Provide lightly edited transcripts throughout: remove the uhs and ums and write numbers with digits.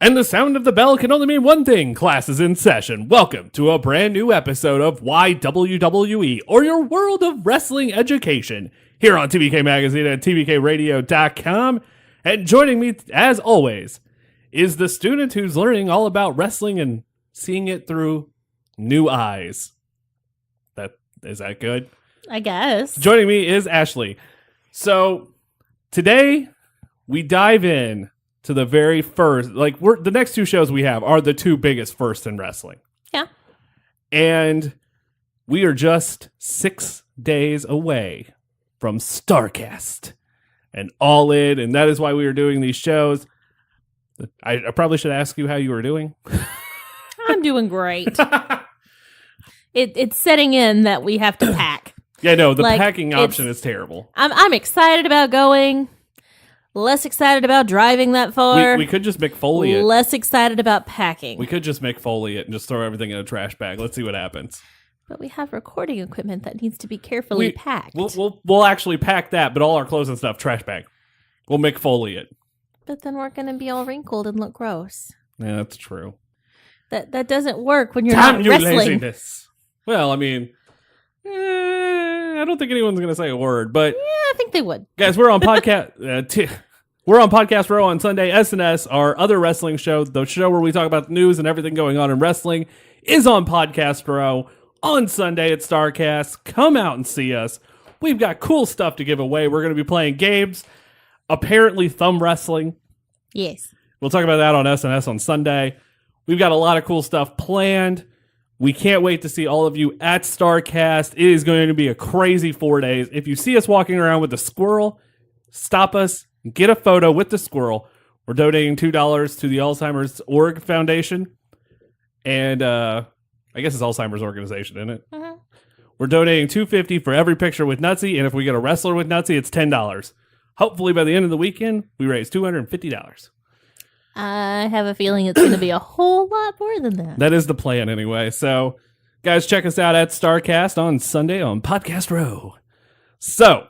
And the sound of the bell can only mean one thing. Class is in session. Welcome to a brand new episode of YWWE, or your world of wrestling education, here on TBK Magazine and TBKRadio.com. And joining me, as always, is the student who's learning all about wrestling and seeing it through new eyes. Is that good? I guess. Joining me is Ashlee. So, today, we dive in to the very first, the next two shows we have are the two biggest first in wrestling. Yeah. And we are just 6 days away from Starrcast and All In, and that is why we are doing these shows. I probably should ask you how you were doing. I'm doing great. It's setting in that we have to pack. Yeah, no, the packing option is terrible. I'm excited about going. Less excited about driving that far. We could just McFoley it. Less excited about packing. We could just McFoley it and just throw everything in a trash bag. Let's see what happens. But we have recording equipment that needs to be carefully packed. We'll actually pack that, but all our clothes and stuff, trash bag. We'll McFoley it. But then we're going to be all wrinkled and look gross. Yeah, that's true. That doesn't work when you're not wrestling. Laziness. Well, I mean, I don't think anyone's going to say a word, but... Yeah, I think they would. Guys, we're on podcast... We're on Podcast Row on Sunday. SNS, our other wrestling show, the show where we talk about the news and everything going on in wrestling, is on Podcast Row on Sunday at Starrcast. Come out and see us. We've got cool stuff to give away. We're going to be playing games, apparently thumb wrestling. Yes. We'll talk about that on SNS on Sunday. We've got a lot of cool stuff planned. We can't wait to see all of you at Starrcast. It is going to be a crazy 4 days. If you see us walking around with a squirrel, stop us. Get a photo with the squirrel. We're donating $2 to the Alzheimer's Org Foundation. And I guess it's Alzheimer's organization, isn't it? Mm-hmm. We're donating $2.50 for every picture with Nutsy. And if we get a wrestler with Nutsy, it's $10. Hopefully by the end of the weekend, we raise $250. I have a feeling it's going to be a whole lot more than that. That is the plan anyway. So, guys, check us out at Starrcast on Sunday on Podcast Row. So,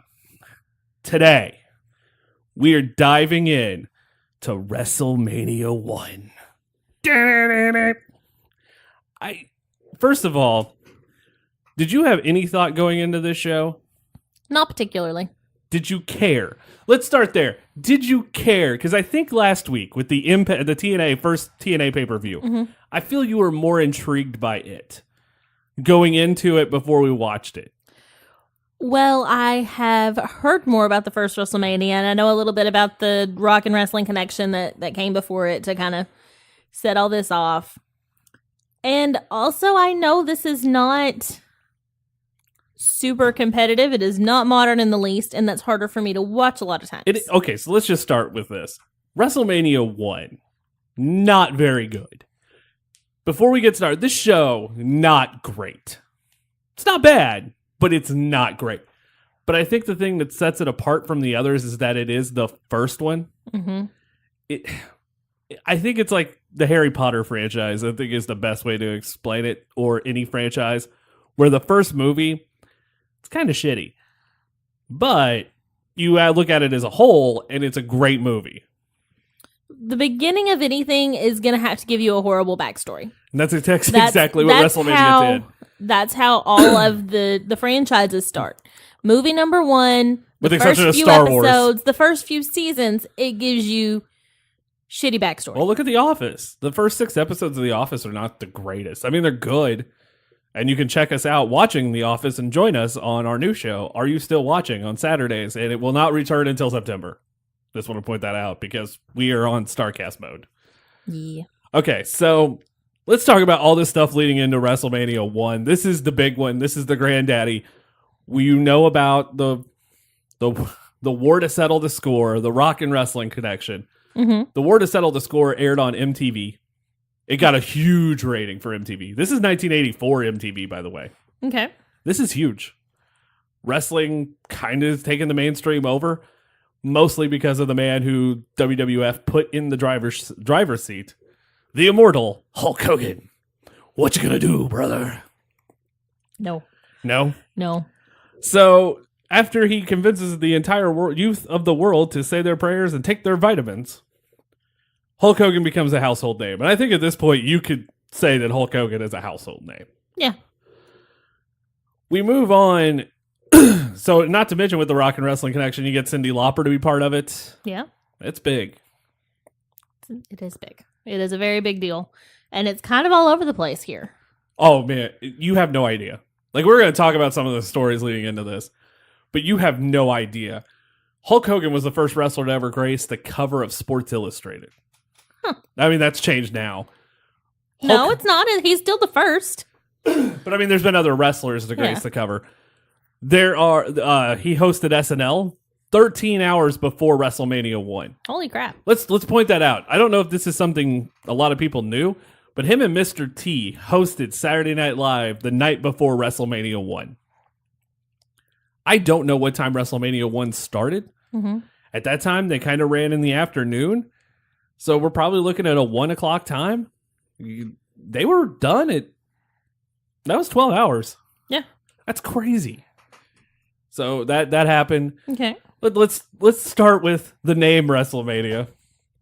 today... we are diving in to Wrestlemania 1. First of all, did you have any thought going into this show? Not particularly. Did you care? Let's start there. Did you care? Because I think last week with the TNA first TNA pay-per-view, I feel you were more intrigued by it going into it before we watched it. Well, I have heard more about the first WrestleMania, and I know a little bit about the Rock and Wrestling connection that came before it to kind of set all this off. And also, I know this is not super competitive. It is not modern in the least, and that's harder for me to watch a lot of times. Okay, so let's just start with this. WrestleMania 1, not very good. Before we get started, this show, not great. It's not bad, but it's not great. But I think the thing that sets it apart from the others is that it is the first one. Mm-hmm. I think it's like the Harry Potter franchise, I think is the best way to explain it, or any franchise, where the first movie, it's kind of shitty. But you look at it as a whole, and it's a great movie. The beginning of anything is going to have to give you a horrible backstory. And that's exactly what WrestleMania did. That's how all of the franchises start. Movie number one, with the exception of Star Wars, the first few seasons, it gives you shitty backstory. Well, look at The Office. The first 6 episodes of The Office are not the greatest. I mean, they're good. And you can check us out watching The Office and join us on our new show, Are You Still Watching, on Saturdays. And it will not return until September. Just want to point that out because we are on Starrcast mode. Yeah. Okay, so... let's talk about all this stuff leading into WrestleMania 1. This is the big one. This is the granddaddy. You know about the War to Settle the Score, the Rock and Wrestling connection. Mm-hmm. The War to Settle the Score aired on MTV. It got a huge rating for MTV. This is 1984 MTV, by the way. Okay. This is huge. Wrestling kind of taking the mainstream over, mostly because of the man who WWF put in the driver's seat. The immortal Hulk Hogan. What you gonna do, brother? No. No? No. So, after he convinces the entire youth of the world to say their prayers and take their vitamins, Hulk Hogan becomes a household name. And I think at this point, you could say that Hulk Hogan is a household name. Yeah. We move on. So, not to mention with the Rock and Wrestling Connection, you get Cyndi Lauper to be part of it. Yeah. It's big. It is big. It is a very big deal. And it's kind of all over the place here. Oh, man. You have no idea. Like, we're going to talk about some of the stories leading into this. But you have no idea. Hulk Hogan was the first wrestler to ever grace the cover of Sports Illustrated. Huh. I mean, that's changed now. No, it's not. He's still the first. But I mean, there's been other wrestlers to grace the cover. There are, he hosted SNL 13 hours before WrestleMania 1. Holy crap. Let's point that out. I don't know if this is something a lot of people knew, but him and Mr. T hosted Saturday Night Live the night before WrestleMania 1. I don't know what time WrestleMania 1 started. Mm-hmm. At that time, they kind of ran in the afternoon. So we're probably looking at a 1 o'clock time. They were done at... That was 12 hours. Yeah. That's crazy. So that happened. Okay. Let's start with the name WrestleMania.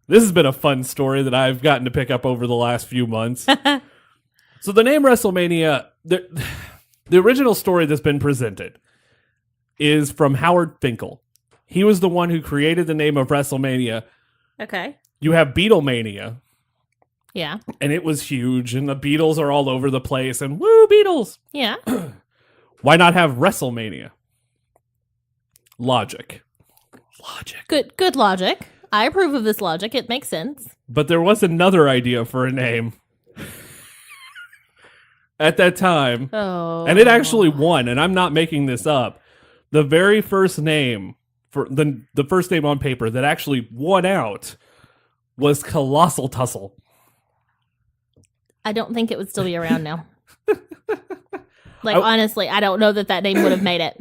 This has been a fun story that I've gotten to pick up over the last few months. So the name WrestleMania, the original story that's been presented is from Howard Finkel. He was the one who created the name of WrestleMania. Okay. You have Beatlemania. Yeah. And it was huge, and the Beatles are all over the place, and woo, Beatles! Yeah. Why not have WrestleMania? Logic. Good logic. I approve of this logic. It makes sense. But there was another idea for a name at that time. Oh. And it actually won, and I'm not making this up. The very first name, for the first name on paper that actually won out was Colossal Tussle. I don't think it would still be around now. Honestly, I don't know that name would have made it.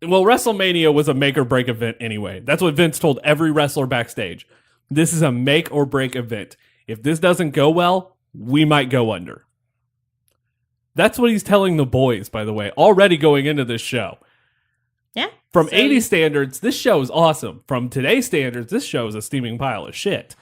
Well, WrestleMania was a make or break event anyway. That's what Vince told every wrestler backstage. This is a make or break event. If this doesn't go well, we might go under. That's what he's telling the boys, by the way, already going into this show. Yeah. From 80 standards, this show is awesome. From today's standards, this show is a steaming pile of shit.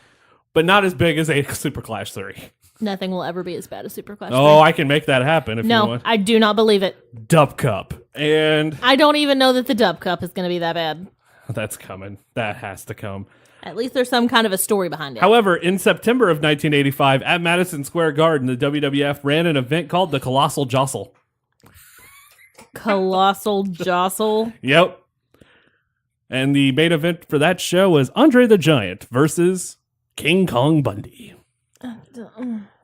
But not as big as a Super Clash 3. Nothing will ever be as bad as Super Clash 3. Oh, I can make that happen if you want. No, I do not believe it. Dub Cup. And I don't even know that the Dub Cup is going to be that bad. that's coming. That has to come. At least there's some kind of a story behind it. However, in September of 1985, at Madison Square Garden, the WWF ran an event called the Colossal Jostle. Colossal Jostle? Yep. And the main event for that show was Andre the Giant versus King Kong Bundy.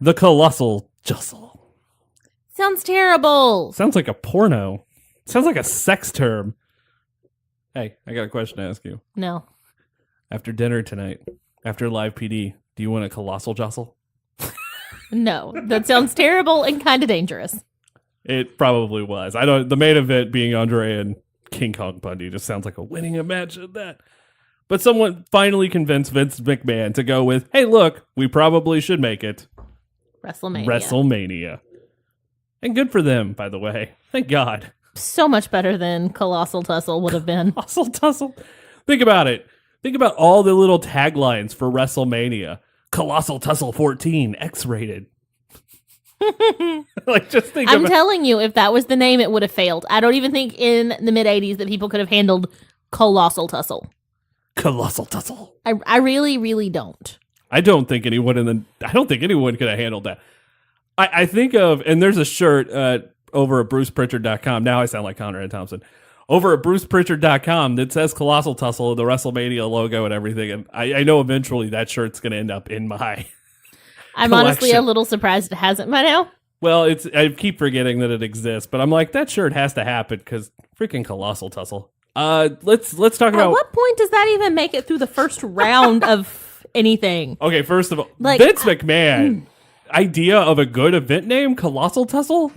The Colossal Jostle. Sounds terrible. Sounds like a porno. Sounds like a sex term. Hey, I got a question to ask you. No. After dinner tonight, after live PD, do you want a Colossal Jostle? No. That sounds terrible and kind of dangerous. It probably was. The main event being Andre and King Kong Bundy just sounds like a winning match of that. But someone finally convinced Vince McMahon to go with, hey, look, we probably should make it WrestleMania. And good for them, by the way. Thank God. So much better than Colossal Tussle would have been. Colossal Tussle. Think about it. Think about all the little taglines for WrestleMania. Colossal Tussle 14, X-rated. I'm telling you, if that was the name, it would have failed. I don't even think in the mid-'80s that people could have handled Colossal Tussle. Colossal Tussle. I really, really don't. I don't think anyone could have handled that. I think of, and there's a shirt over at BrucePritchard.com. Now I sound like Conrad Thompson. Over at BrucePritchard.com that says Colossal Tussle, the WrestleMania logo and everything. And I know eventually that shirt's going to end up in my I'm collection. Honestly a little surprised it hasn't by now. Well, I keep forgetting that it exists, but I'm like, that shirt has to happen because freaking Colossal Tussle. Let's talk about... At what point does that even make it through the first round of anything? Okay, first of all, Vince McMahon, idea of a good event name, Colossal Tussle?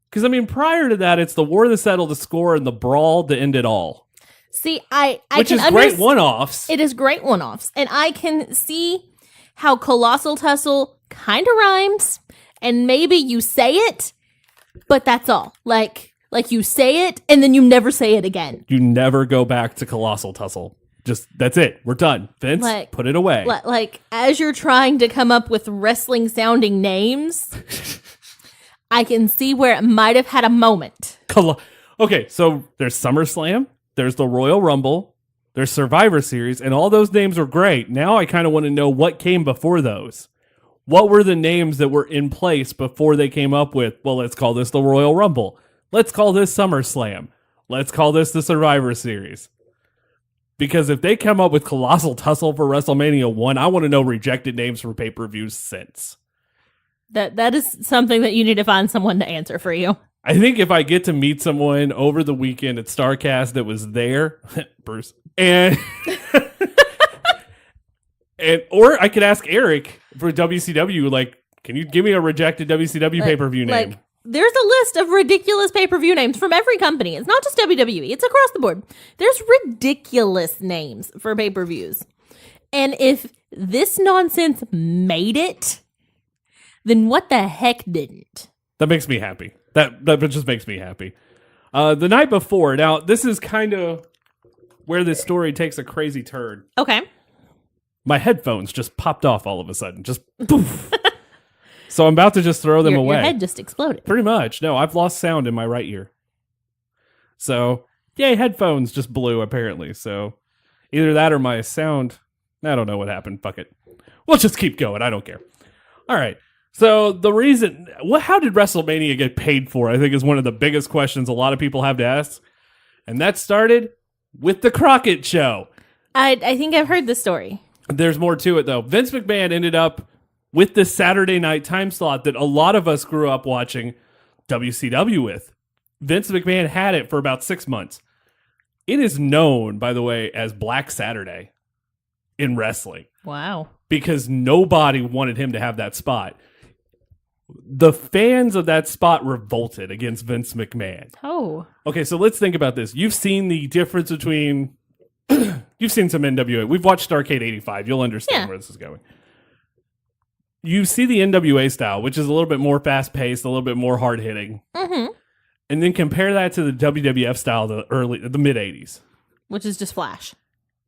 Because, I mean, prior to that, it's the war that settled the score and the brawl to end it all. See, I Which is great one-offs. It is great one-offs. And I can see how Colossal Tussle kind of rhymes, and maybe you say it, but that's all. Like you say it, and then you never say it again. You never go back to Colossal Tussle. That's it. We're done. Vince, put it away. Like, as you're trying to come up with wrestling-sounding names, I can see where it might have had a moment. Okay, so there's SummerSlam, there's the Royal Rumble, there's Survivor Series, and all those names are great. Now I kind of want to know what came before those. What were the names that were in place before they came up with, well, let's call this the Royal Rumble. Let's call this SummerSlam. Let's call this the Survivor Series. Because if they come up with Colossal Tussle for WrestleMania 1, I want to know rejected names for pay-per-views since. That is something that you need to find someone to answer for you. I think if I get to meet someone over the weekend at Starrcast that was there, Bruce, and or I could ask Eric for WCW, like, can you give me a rejected WCW pay-per-view name? There's a list of ridiculous pay-per-view names from every company. It's not just WWE. It's across the board. There's ridiculous names for pay-per-views. And if this nonsense made it, then what the heck didn't? That makes me happy. That just makes me happy. The night before, now, this is kind of where this story takes a crazy turn. Okay. My headphones just popped off all of a sudden. Just poof. So I'm about to just throw them away. Your head just exploded. Pretty much. No, I've lost sound in my right ear. So, yay, headphones just blew, apparently. So, either that or my sound. I don't know what happened. Fuck it. We'll just keep going. I don't care. All right. So, the reason... how did WrestleMania get paid for, I think, is one of the biggest questions a lot of people have to ask. And that started with the Crockett show. I think I've heard this story. There's more to it, though. Vince McMahon ended up with the Saturday night time slot that a lot of us grew up watching WCW with. Vince McMahon had it for about 6 months. It is known, by the way, as Black Saturday in wrestling. Wow. Because nobody wanted him to have that spot. The fans of that spot revolted against Vince McMahon. Oh. Okay, so let's think about this. You've seen the difference between... You've seen some NWA. We've watched Starrcade 85. You'll understand where this is going. You see the NWA style, which is a little bit more fast-paced, a little bit more hard-hitting. Mm-hmm. And then compare that to the WWF style, the mid-'80s. Which is just Flash.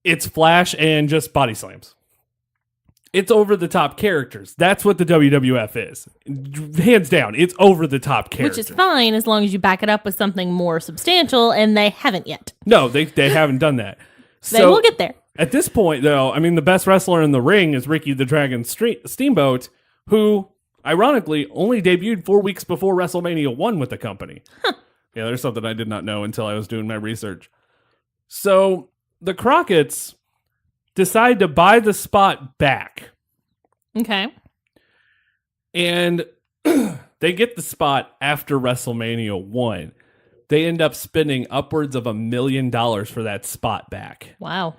It's Flash and just body slams. It's over-the-top characters. That's what the WWF is. Hands down, it's over-the-top characters. Which is fine as long as you back it up with something more substantial, and they haven't yet. No, they haven't done that. They will get there. At this point, though, I mean, the best wrestler in the ring is Ricky the Dragon Steamboat, who, ironically, only debuted 4 weeks before WrestleMania 1 with the company. Huh. Yeah, there's something I did not know until I was doing my research. So, the Crockett's decide to buy the spot back. Okay. And they get the spot after WrestleMania 1. They end up spending upwards of $1 million for that spot back. Wow.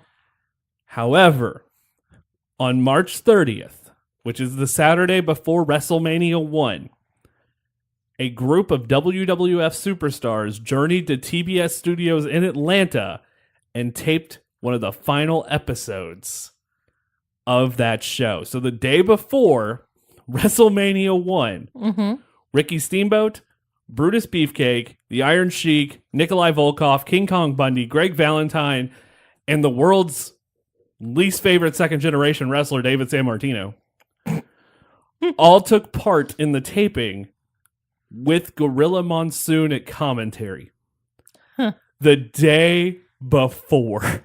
However, on March 30th, which is the Saturday before WrestleMania 1, a group of WWF superstars journeyed to TBS Studios in Atlanta and taped one of the final episodes of that show. So the day before WrestleMania 1, Ricky Steamboat, Brutus Beefcake, the Iron Sheik, Nikolai Volkov, King Kong Bundy, Greg Valentine, and the world's least favorite second-generation wrestler, David Sammartino, all took part in the taping with Gorilla Monsoon at commentary. Huh. The day before.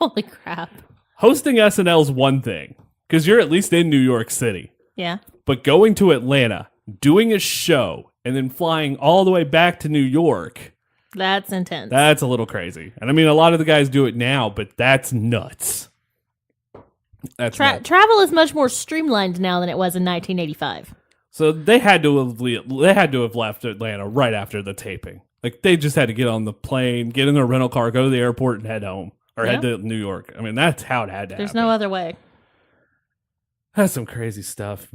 Holy crap. Hosting SNL is one thing, because you're at least in New York City. Yeah. But going to Atlanta, doing a show, and then flying all the way back to New York. That's intense. That's a little crazy. And I mean, a lot of the guys do it now, but that's nuts. That's nuts. Travel is much more streamlined now than it was in 1985. So they had to have left Atlanta right after the taping. Like, they just had to get on the plane, get in their rental car, go to the airport, and head home. Or head to New York. I mean, that's how it had to happen. There's no other way. That's some crazy stuff.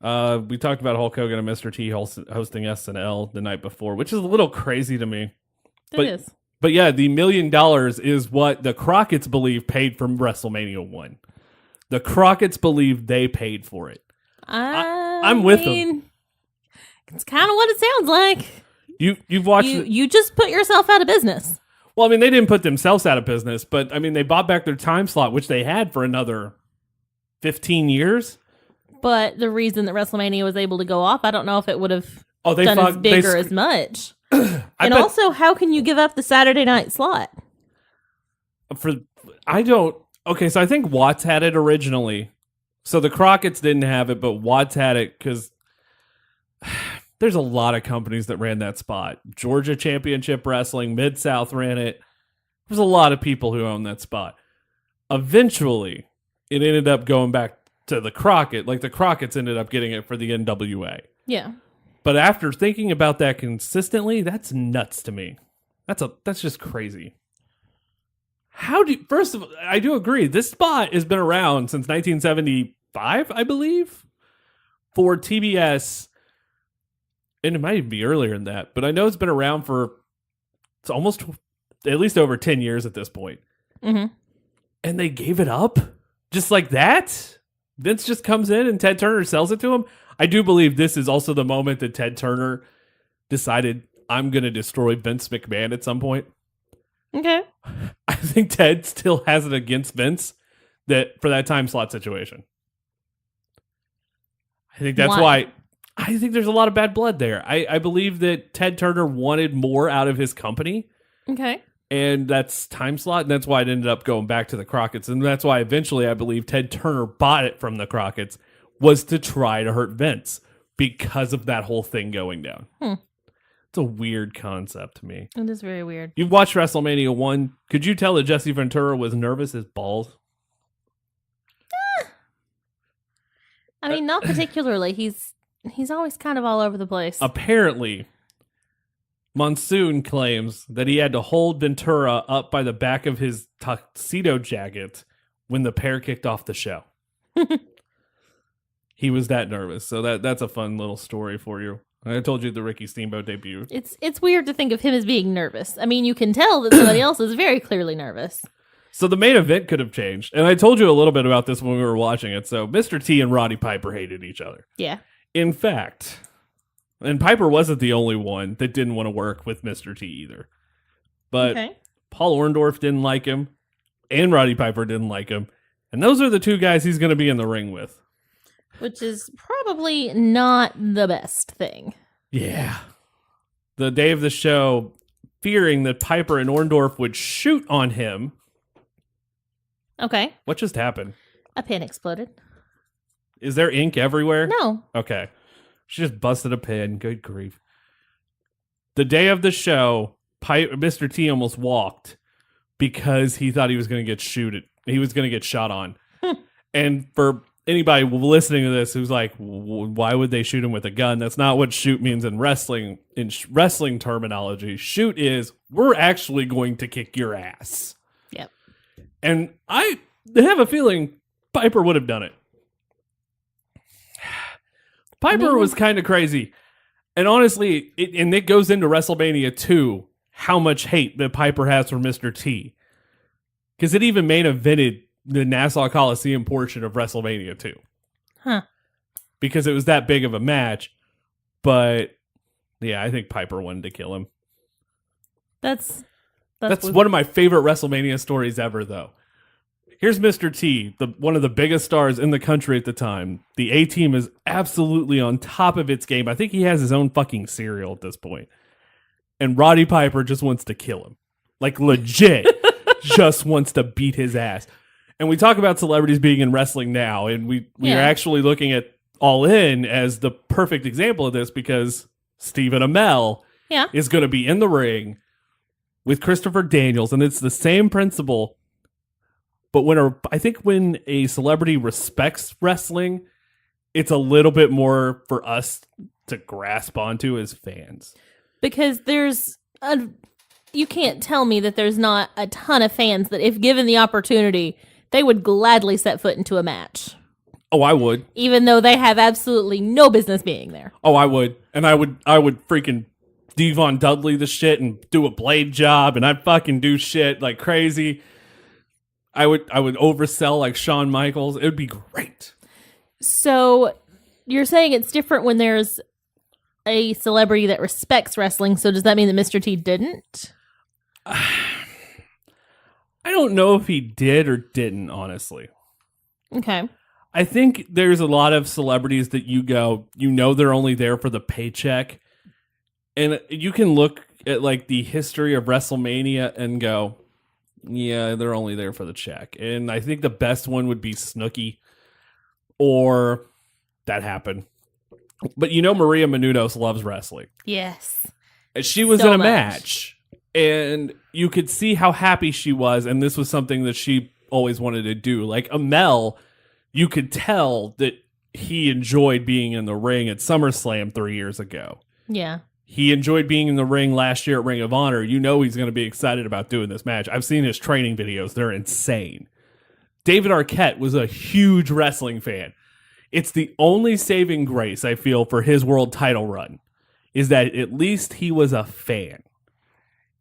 We talked about Hulk Hogan and Mr. T hosting SNL the night before, which is a little crazy to me. It is. But yeah, the $1 million is what the Crockett's believe paid from WrestleMania 1. The Crockett's believe they paid for it. I'm with them. It's kind of what it sounds like. You've watched you just put yourself out of business. Well, I mean, they didn't put themselves out of business, but I mean, they bought back their time slot, which they had for another 15 years. But the reason that WrestleMania was able to go off, I don't know if it would have they done as big or as much. And also, how can you give up the Saturday night slot? Okay, so I think Watts had it originally. So the Crockett's didn't have it, but Watts had it because there's a lot of companies that ran that spot. Georgia Championship Wrestling, Mid-South ran it. There's a lot of people who own that spot. Eventually, it ended up going back to the Crockett. Like, the Crockett's ended up getting it for the NWA. Yeah. But after thinking about that consistently, that's nuts to me. That's just crazy. First of all, I do agree. This spot has been around since 1975, I believe, for TBS. And it might even be earlier than that, but I know it's been around for it's almost at least over 10 years at this point. Mm-hmm. And they gave it up just like that? Vince just comes in and Ted Turner sells it to him? I do believe this is also the moment that Ted Turner decided, I'm going to destroy Vince McMahon at some point. Okay. I think Ted still has it against Vince for that time slot situation. I think that's why I think there's a lot of bad blood there. I believe that Ted Turner wanted more out of his company. Okay. And that's time slot, and that's why it ended up going back to the Crockett's. And that's why eventually I believe Ted Turner bought it from the Crockett's, was to try to hurt Vince because of that whole thing going down. It's a weird concept to me. It is very weird. You've watched WrestleMania 1. Could you tell that Jesse Ventura was nervous as balls? I mean, not particularly. He's always kind of all over the place. Apparently, Monsoon claims that he had to hold Ventura up by the back of his tuxedo jacket when the pair kicked off the show. He was that nervous. So that's a fun little story for you. I told you the Ricky Steamboat debut. It's weird to think of him as being nervous. I mean, you can tell that somebody else is very clearly nervous. So the main event could have changed. And I told you a little bit about this when we were watching it. So Mr. T and Roddy Piper hated each other. Yeah. In fact, and Piper wasn't the only one that didn't want to work with Mr. T either. But Paul Orndorff didn't like him, and Roddy Piper didn't like him. And those are the two guys he's going to be in the ring with. Which is probably not the best thing. Yeah. The day of the show, fearing that Piper and Orndorff would shoot on him. Okay. What just happened? A pin exploded. Is there ink everywhere? No. Okay. She just busted a pin. Good grief. The day of the show, Mr. T almost walked because he thought he was going to get He was going to get shot on. And for anybody listening to this who's like, why would they shoot him with a gun? That's not what shoot means in wrestling. In wrestling terminology, shoot is we're actually going to kick your ass. Yep. And I have a feeling Piper would have done it. Piper was kind of crazy. And honestly, it goes into WrestleMania 2, how much hate that Piper has for Mr. T. Because it even main evented the Nassau Coliseum portion of WrestleMania 2. Huh. Because it was that big of a match. But, yeah, I think Piper wanted to kill him. That's one of my favorite WrestleMania stories ever, though. Here's Mr. T, one of the biggest stars in the country at the time. The A-Team is absolutely on top of its game. I think he has his own fucking cereal at this point. And Roddy Piper just wants to kill him. Like, legit. Just wants to beat his ass. And we talk about celebrities being in wrestling now, and we are actually looking at All In as the perfect example of this because Stephen Amell is going to be in the ring with Christopher Daniels, and it's the same principle. But I think when a celebrity respects wrestling, it's a little bit more for us to grasp onto as fans. Because you can't tell me that there's not a ton of fans that if given the opportunity, they would gladly set foot into a match. Oh, I would. Even though they have absolutely no business being there. Oh, I would. And I would freaking Devon Dudley the shit and do a blade job, and I'd fucking do shit like crazy. I would oversell like Shawn Michaels. It would be great. So you're saying it's different when there's a celebrity that respects wrestling. So does that mean that Mr. T didn't? I don't know if he did or didn't, honestly. Okay. I think there's a lot of celebrities that they're only there for the paycheck. And you can look at like the history of WrestleMania and go, yeah, they're only there for the check. And I think the best one would be Snooki, or that happened. But Maria Menounos loves wrestling. Yes. And she was in a match, and you could see how happy she was. And this was something that she always wanted to do. Like Amel, you could tell that he enjoyed being in the ring at SummerSlam 3 years ago. Yeah. He enjoyed being in the ring last year at Ring of Honor. He's going to be excited about doing this match. I've seen his training videos. They're insane. David Arquette was a huge wrestling fan. It's the only saving grace, I feel, for his world title run, is that at least he was a fan.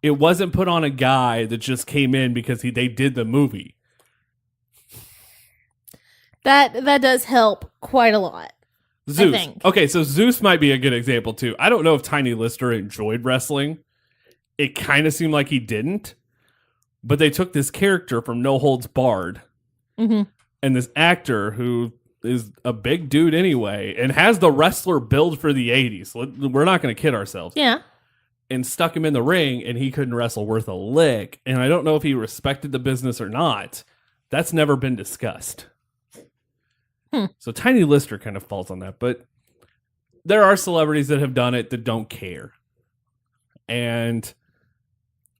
It wasn't put on a guy that just came in because they did the movie. That does help quite a lot. Zeus. I think. Okay, so Zeus might be a good example too. I don't know if Tiny Lister enjoyed wrestling. It kind of seemed like he didn't. But they took this character from No Holds Barred and this actor who is a big dude anyway and has the wrestler build for the 80s. We're not going to kid ourselves. Yeah. And stuck him in the ring, and he couldn't wrestle worth a lick. And I don't know if he respected the business or not. That's never been discussed. So Tiny Lister kind of falls on that. But there are celebrities that have done it that don't care. And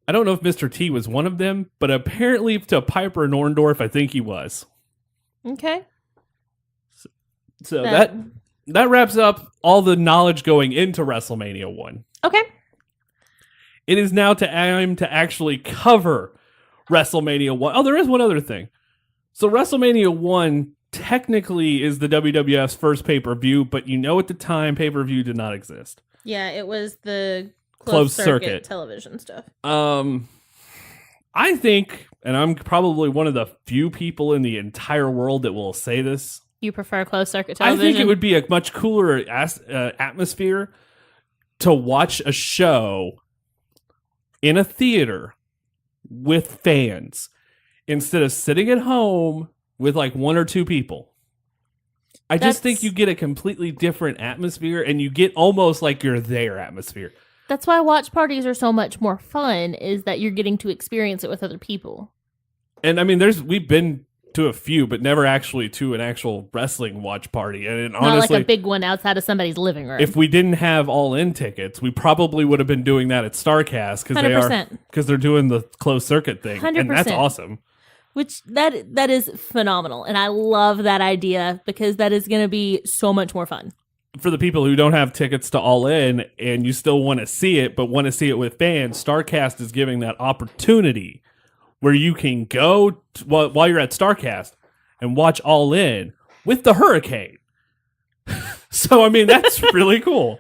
I don't know if Mr. T was one of them, but apparently to Piper Norndorf, I think he was. Okay. So that wraps up all the knowledge going into WrestleMania 1. Okay. It is now time to actually cover WrestleMania 1. Oh, there is one other thing. So WrestleMania 1 technically is the WWF's first pay-per-view, but at the time, pay-per-view did not exist. Yeah, it was the closed circuit television stuff. I think, and I'm probably one of the few people in the entire world that will say this. You prefer closed circuit television? I think it would be a much cooler atmosphere to watch a show in a theater with fans instead of sitting at home with like one or two people. I just think you get a completely different atmosphere, and you get almost like you're there atmosphere. That's why watch parties are so much more fun, is that you're getting to experience it with other people. And I mean, we've been to a few, but never actually to an actual wrestling watch party. And not honestly, like a big one outside of somebody's living room. If we didn't have All In tickets, we probably would have been doing that at Starrcast because they're doing the closed circuit thing, 100%. and that's awesome. Which that is phenomenal, and I love that idea because that is going to be so much more fun. For the people who don't have tickets to All In and you still want to see it, but want to see it with fans, Starrcast is giving that opportunity where you can go while you're at Starrcast and watch All In with the Hurricane. So, I mean, that's really cool.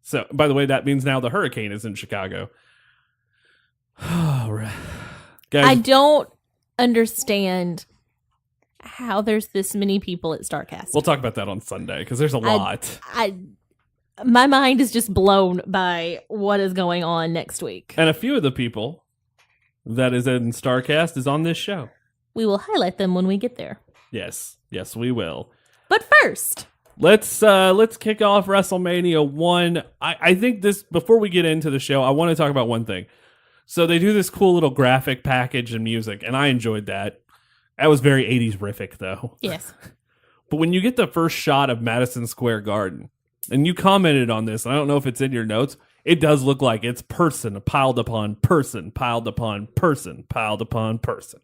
So, by the way, that means now the Hurricane is in Chicago. Guys, I don't understand how there's this many people at Starrcast. We'll talk about that on Sunday because there's a lot. My mind is just blown by what is going on next week. And a few of the people that is in Starrcast is on this show. We will highlight them when we get there. Yes, we will. But first, let's kick off WrestleMania 1. I think before we get into the show, I want to talk about one thing. So they do this cool little graphic package and music, and I enjoyed that. That was very 80s-rific, though. Yes. But when you get the first shot of Madison Square Garden, and you commented on this, and I don't know if it's in your notes, it does look like it's person piled upon person, piled upon person, piled upon person.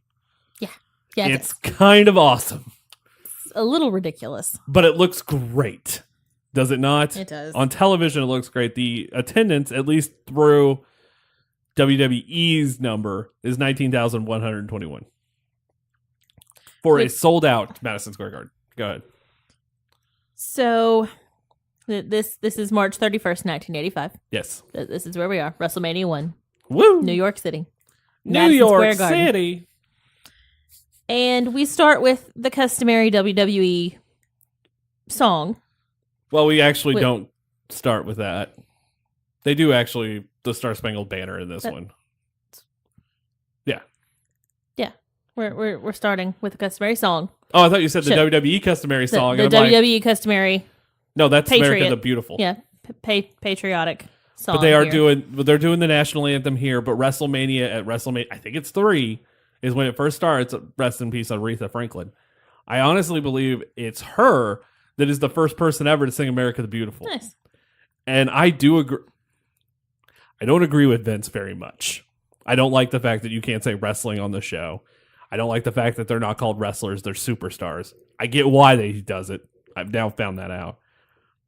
Yeah. Yeah. It's kind of awesome. It's a little ridiculous. But it looks great. Does it not? It does. On television, it looks great. The attendance, at least through WWE's number, is 19,121 for a sold-out Madison Square Garden. Go ahead. So this is March 31st, 1985. Yes. This is where we are. WrestleMania 1. Woo! New York City. New York City. And we start with the customary WWE song. Well, we actually don't start with that. They do actually the Star Spangled Banner in this one. Yeah. We're starting with a customary song. Oh, I thought you said the Shit. WWE customary song. The and I'm like, WWE customary. no, that's Patriot. America the Beautiful. Yeah, patriotic song. But they are here. they're doing the national anthem here. But WrestleMania at WrestleMania, I think it's 3, is when it first starts. Rest in peace, Aretha Franklin. I honestly believe it's her that is the first person ever to sing America the Beautiful. Nice. And I do agree. I don't agree with Vince very much. I don't like the fact that you can't say wrestling on the show. I don't like the fact that they're not called wrestlers, they're superstars. I get why he does it. I've now found that out.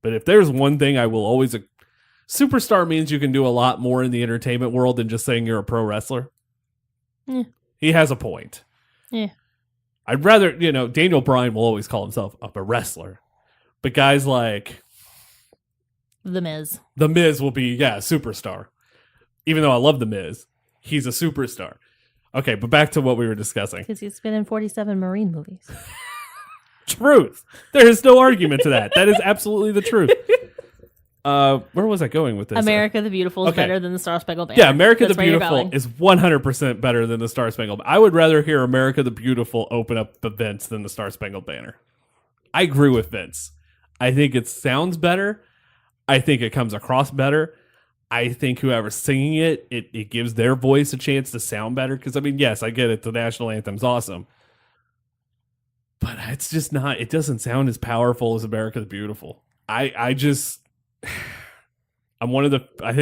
But if there's one thing I will always... Superstar means you can do a lot more in the entertainment world than just saying you're a pro wrestler. Yeah. He has a point. Yeah. I'd rather, Daniel Bryan will always call himself a wrestler. But guys like... The Miz. The Miz will be, superstar. Even though I love The Miz, he's a superstar. Okay, but back to what we were discussing. Because he's been in 47 Marine movies. Truth. There is no argument to that. That is absolutely the truth. Where was I going with this? America the Beautiful is Okay. better than the Star Spangled Banner. Yeah, America That's the where you're Beautiful going. is 100% better than the Star Spangled Banner. I would rather hear America the Beautiful open up events than the Star Spangled Banner. I agree with Vince. I think it sounds better. I think it comes across better. I think whoever's singing it gives their voice a chance to sound better. Because, yes, I get it. The national anthem's awesome. But it's just not, it doesn't sound as powerful as America the Beautiful. I think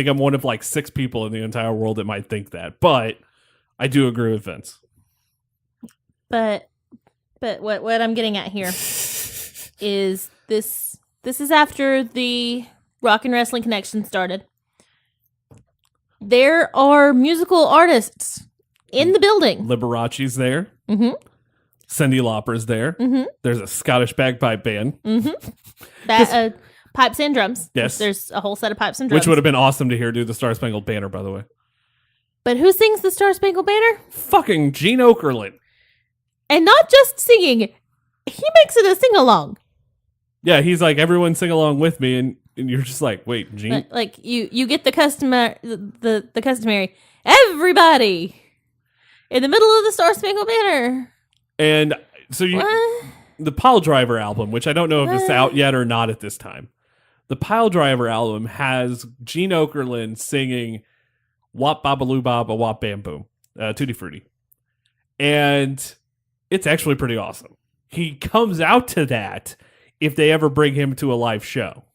I'm one of like 6 people in the entire world that might think that. But I do agree with Vince. But what I'm getting at here is this is after the Rock and Wrestling Connection started. There are musical artists in the building. Liberace's there. Mm-hmm. Cyndi Lauper's there. Mm-hmm. There's a Scottish bagpipe band. Mm-hmm. That pipes and drums. Yes. There's a whole set of pipes and drums. Which would have been awesome to hear do the Star Spangled Banner, by the way. But who sings the Star Spangled Banner? Fucking Gene Okerlund. And not just singing, he makes it a sing-along. Yeah, he's like, everyone sing along with me, and you're just like, wait, Gene? Like you get the customary everybody in the middle of the Star Spangled Banner. And so the Pile Driver album, which I don't know if it's out yet or not at this time. The Pile Driver album has Gene Okerlund singing Wop Babaloo Baba Wop Bam Boom, Tutti Frutti. And it's actually pretty awesome. He comes out to that if they ever bring him to a live show.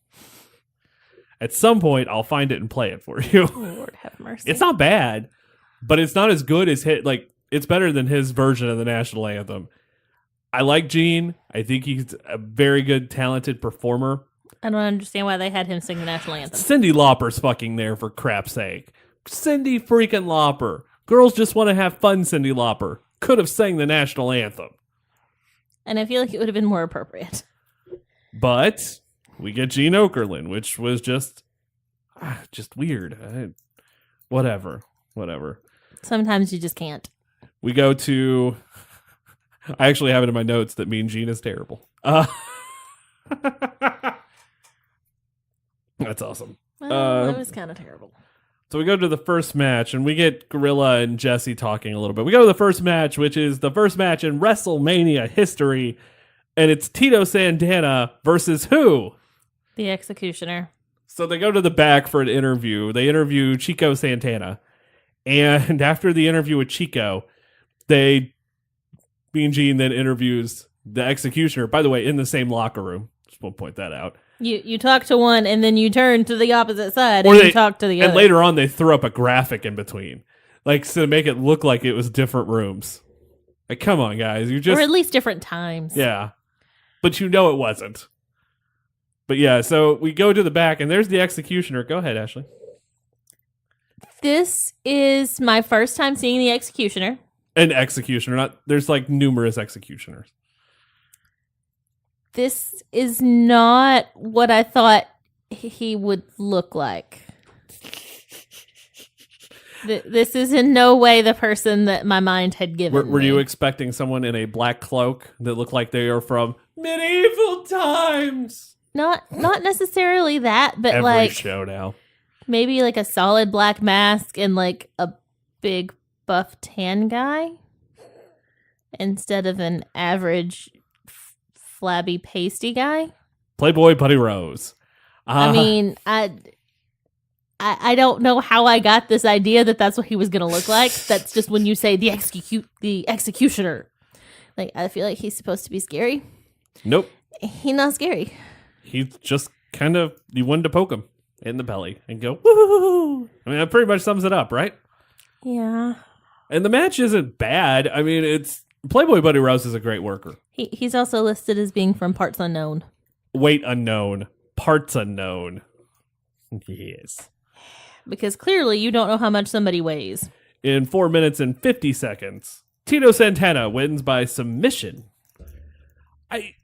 At some point, I'll find it and play it for you. Lord have mercy. It's not bad, but it's not as good as it's better than his version of the national anthem. I like Gene. I think he's a very good, talented performer. I don't understand why they had him sing the national anthem. Cyndi Lauper's fucking there, for crap's sake. Cyndi freaking Lauper. Girls just want to have fun, Cyndi Lauper. Could have sang the national anthem. And I feel like it would have been more appropriate. But we get Gene Okerlund, which was just weird. Whatever. Sometimes you just can't. We go to... I actually have it in my notes that Mean Gene is terrible. That's awesome. Well, it was kind of terrible. So we go to the first match, and we get Gorilla and Jesse talking a little bit. We go to the first match, which is the first match in WrestleMania history, and it's Tito Santana versus who? The Executioner. So they go to the back for an interview. They interview Chico Santana, and after the interview with Chico, Mean Gene then interviews the Executioner, by the way, in the same locker room. Just want to point that out. You talk to one, and then you turn to the opposite side, and you talk to the other. And later on, they threw up a graphic in between, so to make it look like it was different rooms. Like, come on, guys. Or at least different times. Yeah. But it wasn't. But yeah, so we go to the back, and there's the Executioner. Go ahead, Ashlee. This is my first time seeing the Executioner. An Executioner. There's numerous Executioners. This is not what I thought he would look like. This is in no way the person that my mind had given Were me. you expecting someone in a black cloak that looked like they are from medieval times? Not necessarily that, but Every show now. maybe a solid black mask and a big buff tan guy. instead of an average flabby pasty guy. Playboy Buddy Rose. I mean, I don't know how I got this idea that that's what he was going to look like. That's just when you say the executioner. Like, I feel like he's supposed to be scary. Nope. He's not scary. He's just kind of, you wanted to poke him in the belly and go, woo! I mean, that pretty much sums it up, right? Yeah. And the match isn't bad. I mean, it's Playboy Buddy Rose is a great worker. He's also listed as being from parts unknown. Weight unknown. Parts unknown. Yes. Because clearly you don't know how much somebody weighs. In 4 minutes and 50 seconds, Tito Santana wins by submission. I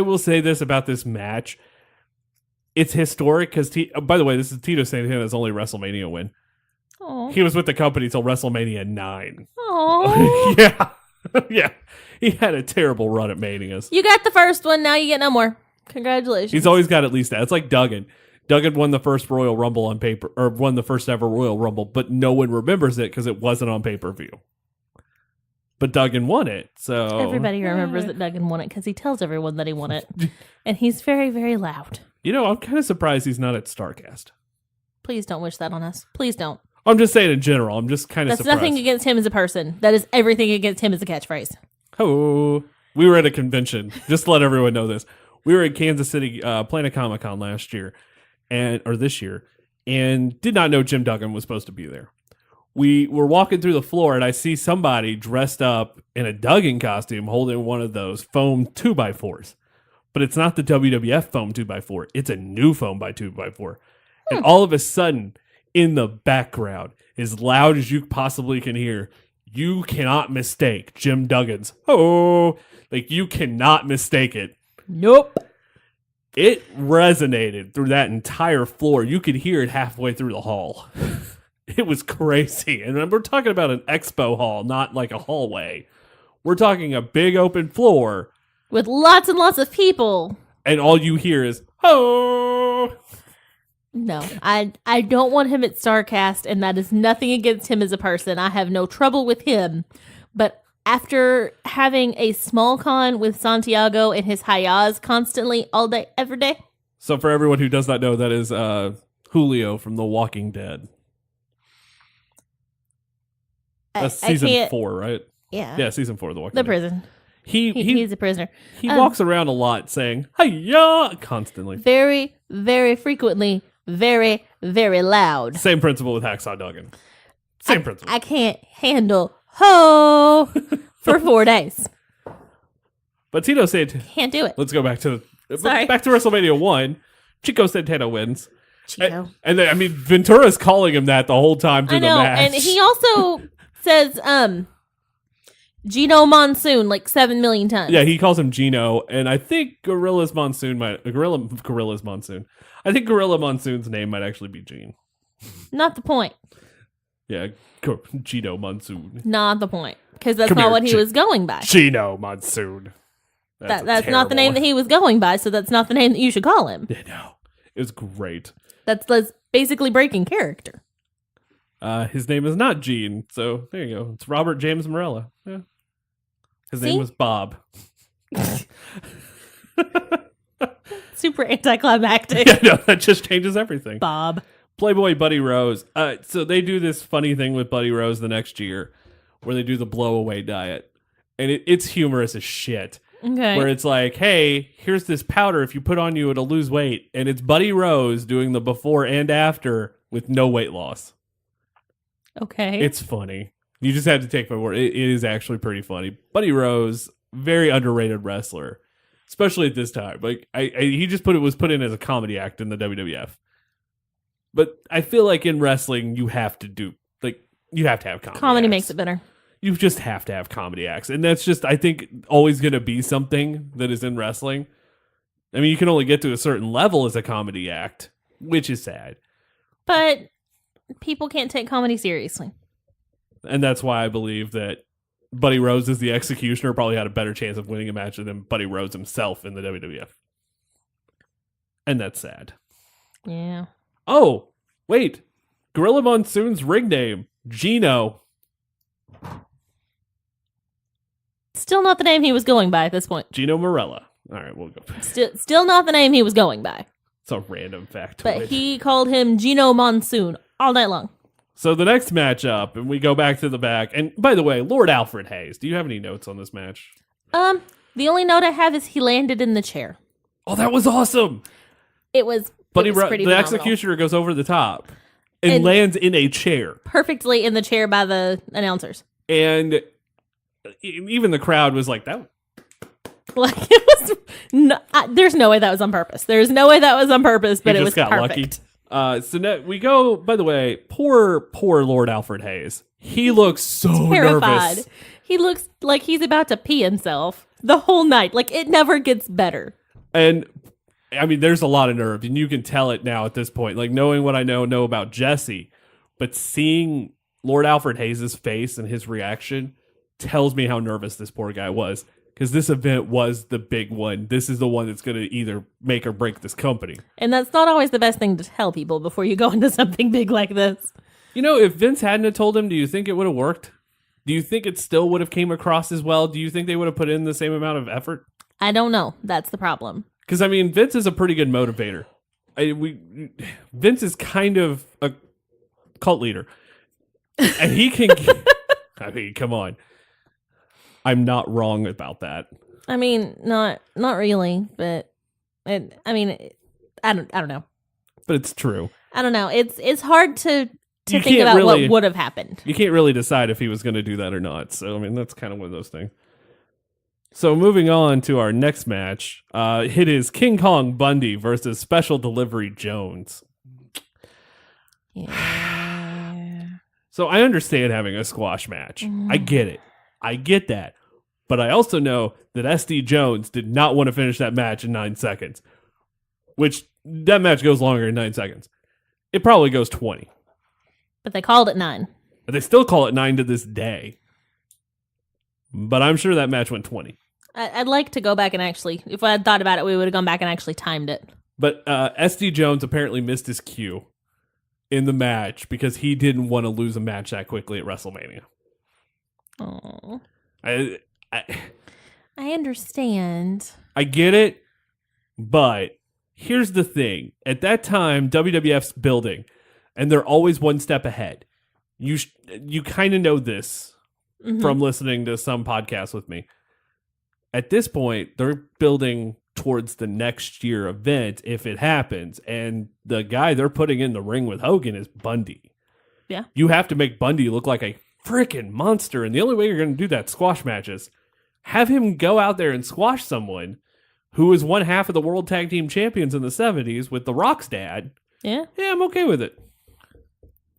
will say this about this match. It's historic because, by the way, this is Tito Santana's only WrestleMania win. Aww. He was with the company till WrestleMania 9. Oh. Yeah. Yeah. He had a terrible run at Manias. You got the first one, now you get no more. Congratulations. He's always got at least that. It's like Duggan. Duggan won the first Royal Rumble on paper, or won the first ever Royal Rumble, but no one remembers it because it wasn't on pay-per-view. But Duggan won it, so... Everybody remembers that Duggan won it because he tells everyone that he won it. And he's very, very loud. You know, I'm kind of surprised he's not at Starrcast. Please don't wish that on us. Please don't. I'm just saying in general. I'm just kind of That's surprised. nothing against him as a person. That is everything against him as a catchphrase. Oh, we were at a convention. Just to let everyone know this. We were at Kansas City Planet Comic Con last year, or this year, and did not know Jim Duggan was supposed to be there. We were walking through the floor, and I see somebody dressed up in a Duggan costume holding one of those foam 2x4s. But it's not the WWF foam 2x4. It's a new foam by 2x4. And all of a sudden, in the background, as loud as you possibly can hear, you cannot mistake Jim Duggan's, oh, like you cannot mistake it. Nope. It resonated through that entire floor. You could hear it halfway through the hall. It was crazy. And we're talking about an expo hall, not like a hallway. We're talking a big open floor. With lots and lots of people. And all you hear is, oh. No, I don't want him at Starrcast, and that is nothing against him as a person. I have no trouble with him. But after having a small con with Santiago and his hayas constantly, all day, every day. So for everyone who does not know, that is Julio from The Walking Dead. That's season 4, right? Yeah. Yeah, season 4 of The Walking The Dead. prison. He's He's a prisoner. He walks around a lot saying, "Hiya!" constantly. Very, very frequently, very, very loud. Same principle with Hacksaw Duggan. Same principle. I can't handle ho for 4 days. But Tito Santana, Can't do it. let's go back to Sorry. back to WrestleMania 1. Chico Santana wins. Chico. And then, I mean, Ventura's calling him that the whole time through I know, the match. and he also says, Gino Monsoon like 7 million times. Yeah, he calls him Gino, and I think Gorilla's Monsoon. I think Gorilla Monsoon's name might actually be Gene. Not the point. Yeah, Gino Monsoon. Not the point. Because that's Come not here, what he was going by. Gino Monsoon. That's not the name that he was going by, so that's not the name that you should call him. Yeah, no. It was great. That's basically breaking character. His name is not Gene, so there you go. It's Robert James Morella. Yeah. His name was Bob. Super anticlimactic. Yeah, no, that just changes everything. Bob. Playboy Buddy Rose. So they do this funny thing with Buddy Rose the next year where they do the blow away diet. And it's humorous as shit. Okay. Where it's like, hey, here's this powder. If you put on you, it'll lose weight. And it's Buddy Rose doing the before and after with no weight loss. Okay. It's funny. You just have to take my word. It is actually pretty funny. Buddy Rose, very underrated wrestler, especially at this time. Like he just was put in as a comedy act in the WWF. But I feel like in wrestling, you have to have comedy. Comedy acts. makes it better. You just have to have comedy acts, and that's just, I think, always going to be something that is in wrestling. I mean, you can only get to a certain level as a comedy act, which is sad. But people can't take comedy seriously. And that's why I believe that Buddy Rose as the Executioner probably had a better chance of winning a match than Buddy Rose himself in the WWF. And that's sad. Yeah. Oh, wait. Gorilla Monsoon's ring name, Gino. Still not the name he was going by at this point. Gino Morella. All right, we'll go. Still not the name he was going by. It's a random factoid. But he called him Gino Monsoon all night long. So the next matchup, and we go back to the back. And by the way, Lord Alfred Hayes, do you have any notes on this match? The only note I have is he landed in the chair. Oh, that was awesome. It was But pretty the phenomenal. executioner goes over the top and lands in a chair. Perfectly in the chair by the announcers. And even the crowd was like, that. Like, it was... there's no way that was on purpose. There's no way that was on purpose, but it was got perfect. Lucky. So now we go, by the way, poor Lord Alfred Hayes. He looks so Terrified. nervous. He looks like he's about to pee himself the whole night. Like, it never gets better. And I mean, there's a lot of nerve, and you can tell it now at this point. Like, knowing what I know about Jesse, but seeing Lord Alfred Hayes' face and his reaction tells me how nervous this poor guy was. Because this event was the big one. This is the one that's going to either make or break this company. And that's not always the best thing to tell people before you go into something big like this. You know, if Vince hadn't have told him, do you think it would have worked? Do you think it still would have came across as well? Do you think they would have put in the same amount of effort? I don't know. That's the problem. Because, I mean, Vince is a pretty good motivator. Vince is kind of a cult leader. And he can... I mean, come on. I'm not wrong about that. I mean, not really, but I don't know. But it's true. I don't know. It's hard to You think can't about really- what would have happened. You can't really decide if he was going to do that or not. So, I mean, that's kind of one of those things. So, moving on to our next match, it is King Kong Bundy versus Special Delivery Jones. Yeah. So, I understand having a squash match. I get it. I get that. But I also know that SD Jones did not want to finish that match in 9 seconds. Which, that match goes longer than 9 seconds. It probably goes 20. But they called it 9. But they still call it 9 to this day. But I'm sure that match went 20. I'd like to go back and actually, if I had thought about it, we would have gone back and actually timed it. But SD Jones apparently missed his cue in the match because he didn't want to lose a match that quickly at WrestleMania. Oh, I understand. I get it, but here's the thing. At that time, WWF's building, and they're always one step ahead. You kind of know this from listening to some podcasts with me. At this point, they're building towards the next year event if it happens, and the guy they're putting in the ring with Hogan is Bundy. Yeah. You have to make Bundy look like a freaking monster, and the only way you're going to do that squash matches. Have him go out there and squash someone who was one half of the World Tag Team Champions in the 70s with The Rock's dad. Yeah. Yeah, I'm okay with it.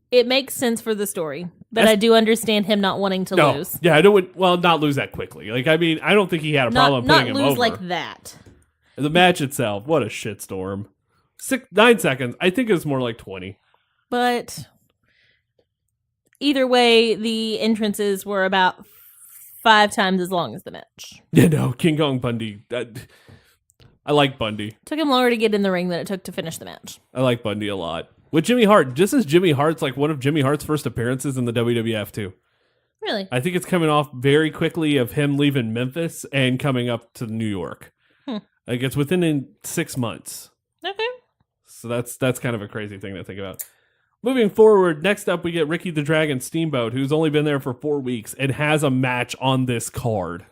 It makes sense for the story, but I do understand him not wanting to lose. Yeah, I don't. Well, not lose that quickly. Like, I mean, I don't think he had a problem putting him over. Not lose like that. The match itself, what a shitstorm. 9 seconds. I think it was more like 20. But either way, the entrances were about 5 times as long as the match. Yeah, no, King Kong Bundy. I like Bundy. Took him longer to get in the ring than it took to finish the match. I like Bundy a lot. With Jimmy Hart, just as Jimmy Hart's like one of Jimmy Hart's first appearances in the WWF too. Really? I think it's coming off very quickly of him leaving Memphis and coming up to New York. Like, it's within 6 months. Okay. So that's kind of a crazy thing to think about. Moving forward, next up we get Ricky the Dragon Steamboat, who's only been there for 4 weeks and has a match on this card.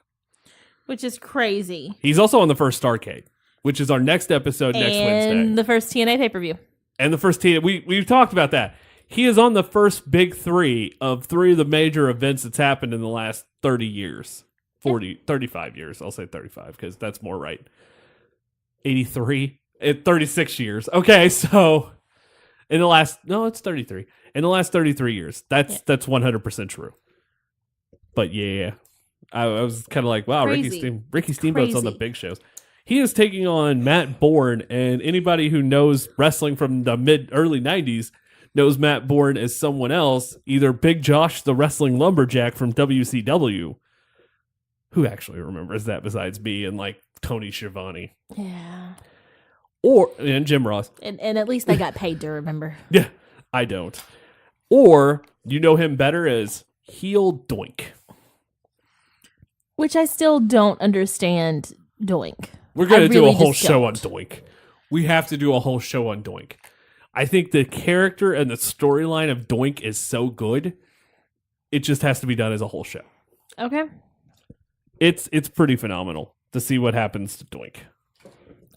Which is crazy. He's also on the first Starrcade, which is our next episode next Wednesday. And the first TNA pay-per-view. And the first we've talked about that. He is on the first big 3 of 3 of the major events that's happened in the last 30 years. 35 years. I'll say 35 because that's more right. 83? 36 years. Okay, so in the last... No, it's 33. In the last 33 years. That's 100% true. But yeah, I was kind of like, wow, Crazy. Ricky Steamboat's on the big shows. He is taking on Matt Bourne, and anybody who knows wrestling from the early 90s knows Matt Bourne as someone else, either Big Josh, the wrestling lumberjack from WCW, who actually remembers that besides me and like Tony Schiavone. Yeah. And Jim Ross. And at least I got paid to remember. Yeah, I don't. Or you know him better as Heel Doink. Which I still don't understand Doink. We're going to do really a whole just show don't. on Doink. We have to do a whole show on Doink. I think the character and the storyline of Doink is so good, it just has to be done as a whole show. Okay. It's pretty phenomenal to see what happens to Doink.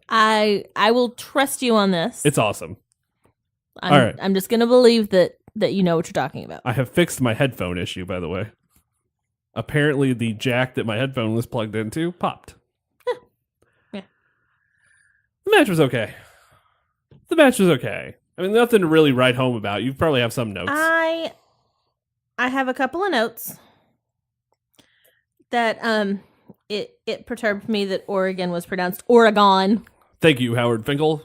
I will trust you on this. It's awesome. I'm, all right. I'm just going to believe that you know what you're talking about. I have fixed my headphone issue, by the way. Apparently, the jack that my headphone was plugged into popped. Yeah. The match was okay. I mean, nothing to really write home about. You probably have some notes. I have a couple of notes that it perturbed me that Oregon was pronounced Oregon. Thank you, Howard Finkel.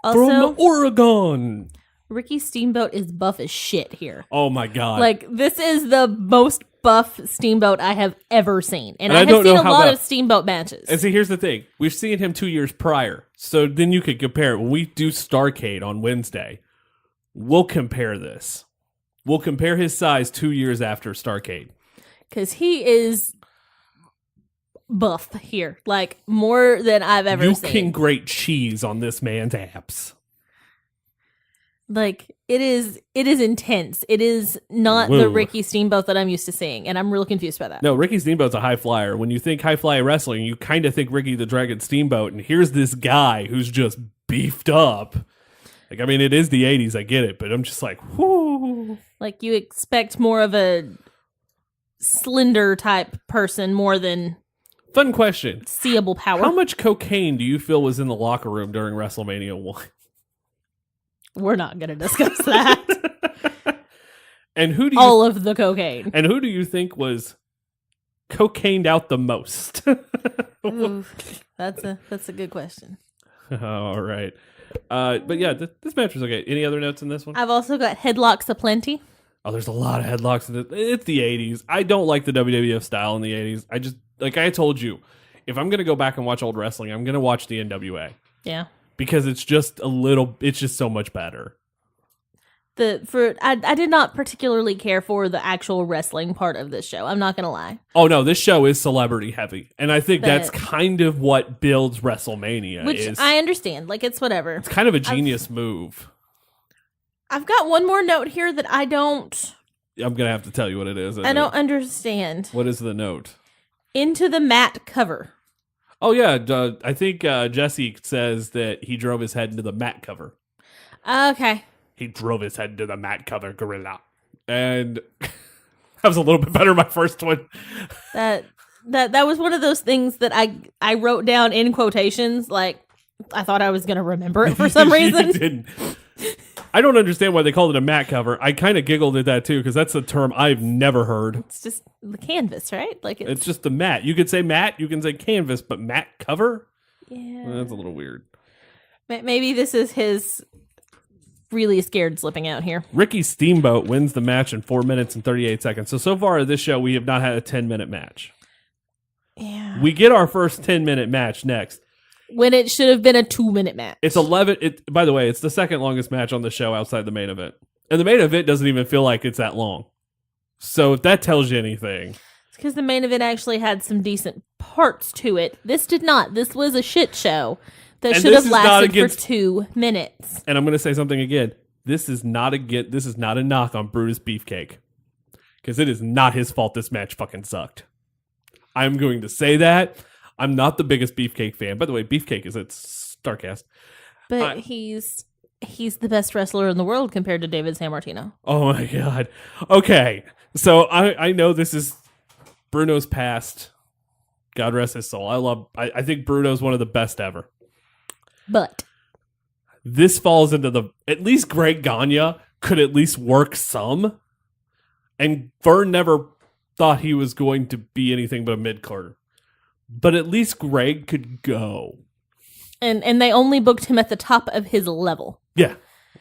Also, From Oregon. Ricky Steamboat is buff as shit here. Oh my god! Like, this is the most buff Steamboat I have ever seen, and And I I have don't seen know a how lot buff. of Steamboat matches. And see, here's the thing: we've seen him 2 years prior, so then you could compare it. When we do Starrcade on Wednesday, we'll compare this. We'll compare his size 2 years after Starrcade. Because he is buff here, like more than I've ever You seen. can grate cheese on this man's abs. Like, it is intense. It is not Whoa. the Ricky Steamboat that I'm used to seeing, and I'm real confused by that. No, Ricky Steamboat's a high flyer. When you think high fly wrestling, you kind of think Ricky the Dragon Steamboat, and here's this guy who's just beefed up. Like, I mean, it is the 80s, I get it, but I'm just like, whoo. Like, you expect more of a slender type person more than Fun question. seeable power. How much cocaine do you feel was in the locker room during WrestleMania 1? We're not going to discuss that. And who do you All of the cocaine. and who do you think was cocained out the most? Oof, that's a good question. All right. But yeah, this match was okay. Any other notes in this one? I've also got headlocks aplenty. Oh, there's a lot of headlocks in it. It's the 80s. I don't like the WWF style in the 80s. I just, like I told you, if I'm going to go back and watch old wrestling, I'm going to watch the NWA. Yeah. Because it's just so much better. I did not particularly care for the actual wrestling part of this show. I'm not going to lie. Oh, no, this show is celebrity heavy. And I think But- that's kind of what builds WrestleMania. Which I understand. Like, it's whatever. It's kind of a genius move. I've got one more note here that I don't I'm going to have to tell you what it is. I don't understand. What is the note? Into the mat cover. Oh, yeah. I think Jesse says that he drove his head into the mat cover. Okay. He drove his head into the mat cover, gorilla. And that was a little bit better my first one. That was one of those things that I wrote down in quotations. Like, I thought I was going to remember it for some reason. You didn't. I don't understand why they called it a mat cover. I kind of giggled at that too, because that's a term I've never heard. It's just the canvas, right? Like, It's just a mat. You could say mat, you can say canvas, but mat cover? yeah. Well, that's a little weird. Maybe this is his really scared slipping out here. Ricky Steamboat wins the match in 4 minutes and 38 seconds. So far in this show, we have not had a 10-minute match. Yeah. We get our first 10-minute match next. When it should have been a 2-minute match. It's 11. By the way, it's the second longest match on the show outside the main event. And the main event doesn't even feel like it's that long. So if that tells you anything. It's because the main event actually had some decent parts to it. This did not. This was a shit show that And should this have is not lasted against- for 2 minutes. And I'm going to say something again. This is not a knock on Brutus Beefcake. Because it is not his fault this match fucking sucked. I'm going to say that. I'm not the biggest Beefcake fan. By the way, Beefcake is at Starrcast. But he's the best wrestler in the world compared to David Sammartino. Oh my god. Okay. So I know this is Bruno's past. God rest his soul. I think Bruno's one of the best ever. But This falls into at least Greg Gagne could at least work some. And Vern never thought he was going to be anything but a mid-carder. But at least Greg could go. and they only booked him at the top of his level, Yeah.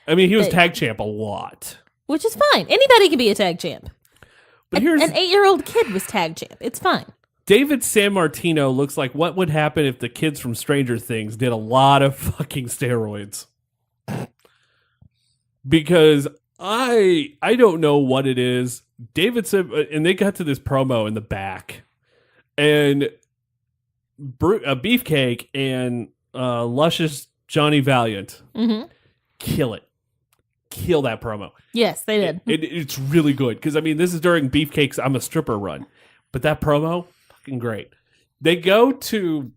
I mean, he was But- tag champ a lot. which is fine. Anybody can be a tag champ. But here's An 8-year-old kid was tag champ. It's fine. David Sammartino looks like what would happen if the kids from Stranger Things did a lot of fucking steroids. Because I don't know what it is. David said, and they got to this promo in the back And Beefcake and luscious Johnny Valiant kill it. Kill that promo. Yes, they did. It's really good because, I mean, this is during Beefcake's I'm a Stripper run. But that promo, fucking great. They go to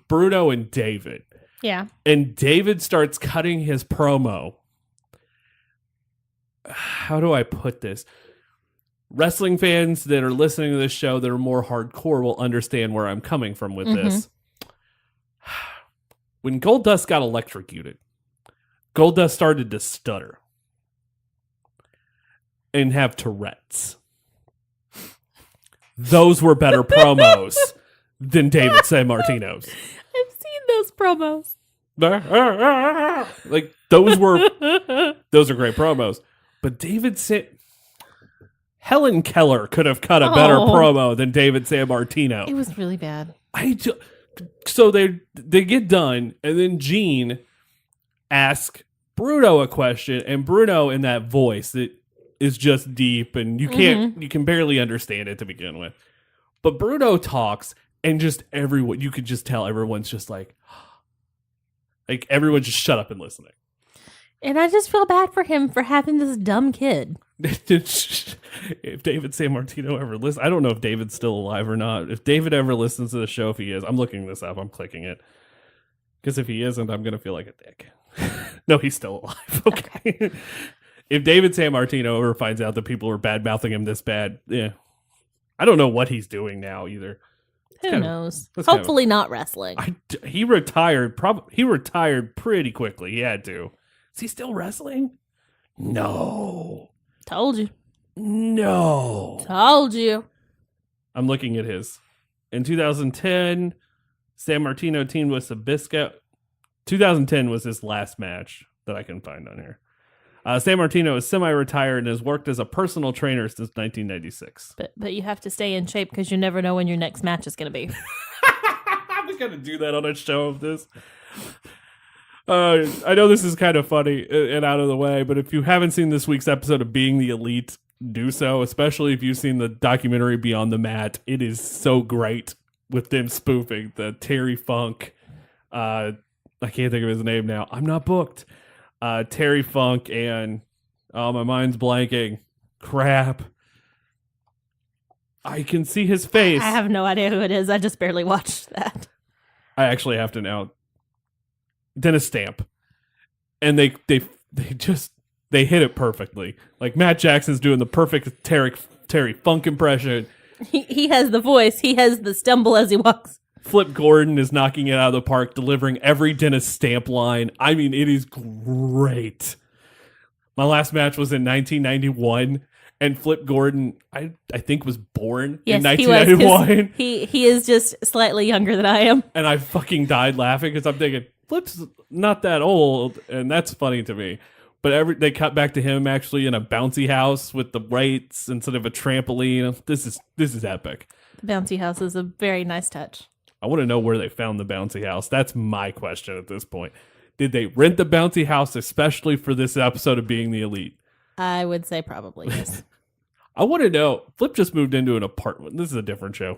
Bruno and David. Yeah. And David starts cutting his promo. How do I put this? Wrestling fans that are listening to this show that are more hardcore will understand where I'm coming from with this. When Goldust got electrocuted, Goldust started to stutter and have Tourette's. Those were better promos than David Sammartino's. I've seen those promos. Like, those are great promos. But Helen Keller could have cut a better promo than David Sammartino. It was really bad. So they get done, and then Gene asks Bruno a question, and Bruno in that voice that is just deep, and you can barely understand it to begin with. But Bruno talks, and just everyone, you could just tell everyone's just like everyone just shut up and listening. And I just feel bad for him for having this dumb kid. If David Sammartino ever listens, I don't know if David's still alive or not. If David ever listens to the show, if he is, I'm looking this up. I'm clicking it. Because if he isn't, I'm going to feel like a dick. No, he's still alive. Okay. If David Sammartino ever finds out that people are bad-mouthing him this bad, I don't know what he's doing now either. Who knows? Hopefully not wrestling. He retired. He retired pretty quickly. He had to. Is he still wrestling? No. Told you. No. Told you. I'm looking at his. In 2010, Sammartino teamed with Sabisco. 2010 was his last match that I can find on here. Sammartino is semi-retired and has worked as a personal trainer since 1996. But you have to stay in shape because you never know when your next match is going to be. I was going to do that on a show of this. I know this is kind of funny and out of the way, but if you haven't seen this week's episode of Being the Elite, do so, especially if you've seen the documentary Beyond the Mat. It is so great with them spoofing the Terry Funk. I can't think of his name now. I'm not booked. Terry Funk and my mind's blanking. Crap. I can see his face. I have no idea who it is. I just barely watched that. I actually have to now. Dennis Stamp. And they hit it perfectly. Like Matt Jackson's doing the perfect Terry Funk impression. He has the voice. He has the stumble as he walks. Flip Gordon is knocking it out of the park, delivering every Dennis Stamp line. I mean, it is great. My last match was in 1991, and Flip Gordon, I think, was born in 1991. He is just slightly younger than I am. And I fucking died laughing because I'm thinking, Flip's not that old, and that's funny to me. But they cut back to him actually in a bouncy house with the lights instead of a trampoline. This is epic. The bouncy house is a very nice touch. I want to know where they found the bouncy house. That's my question at this point. Did they rent the bouncy house especially for this episode of Being the Elite? I would say probably yes. I want to know. Flip just moved into an apartment. This is a different show.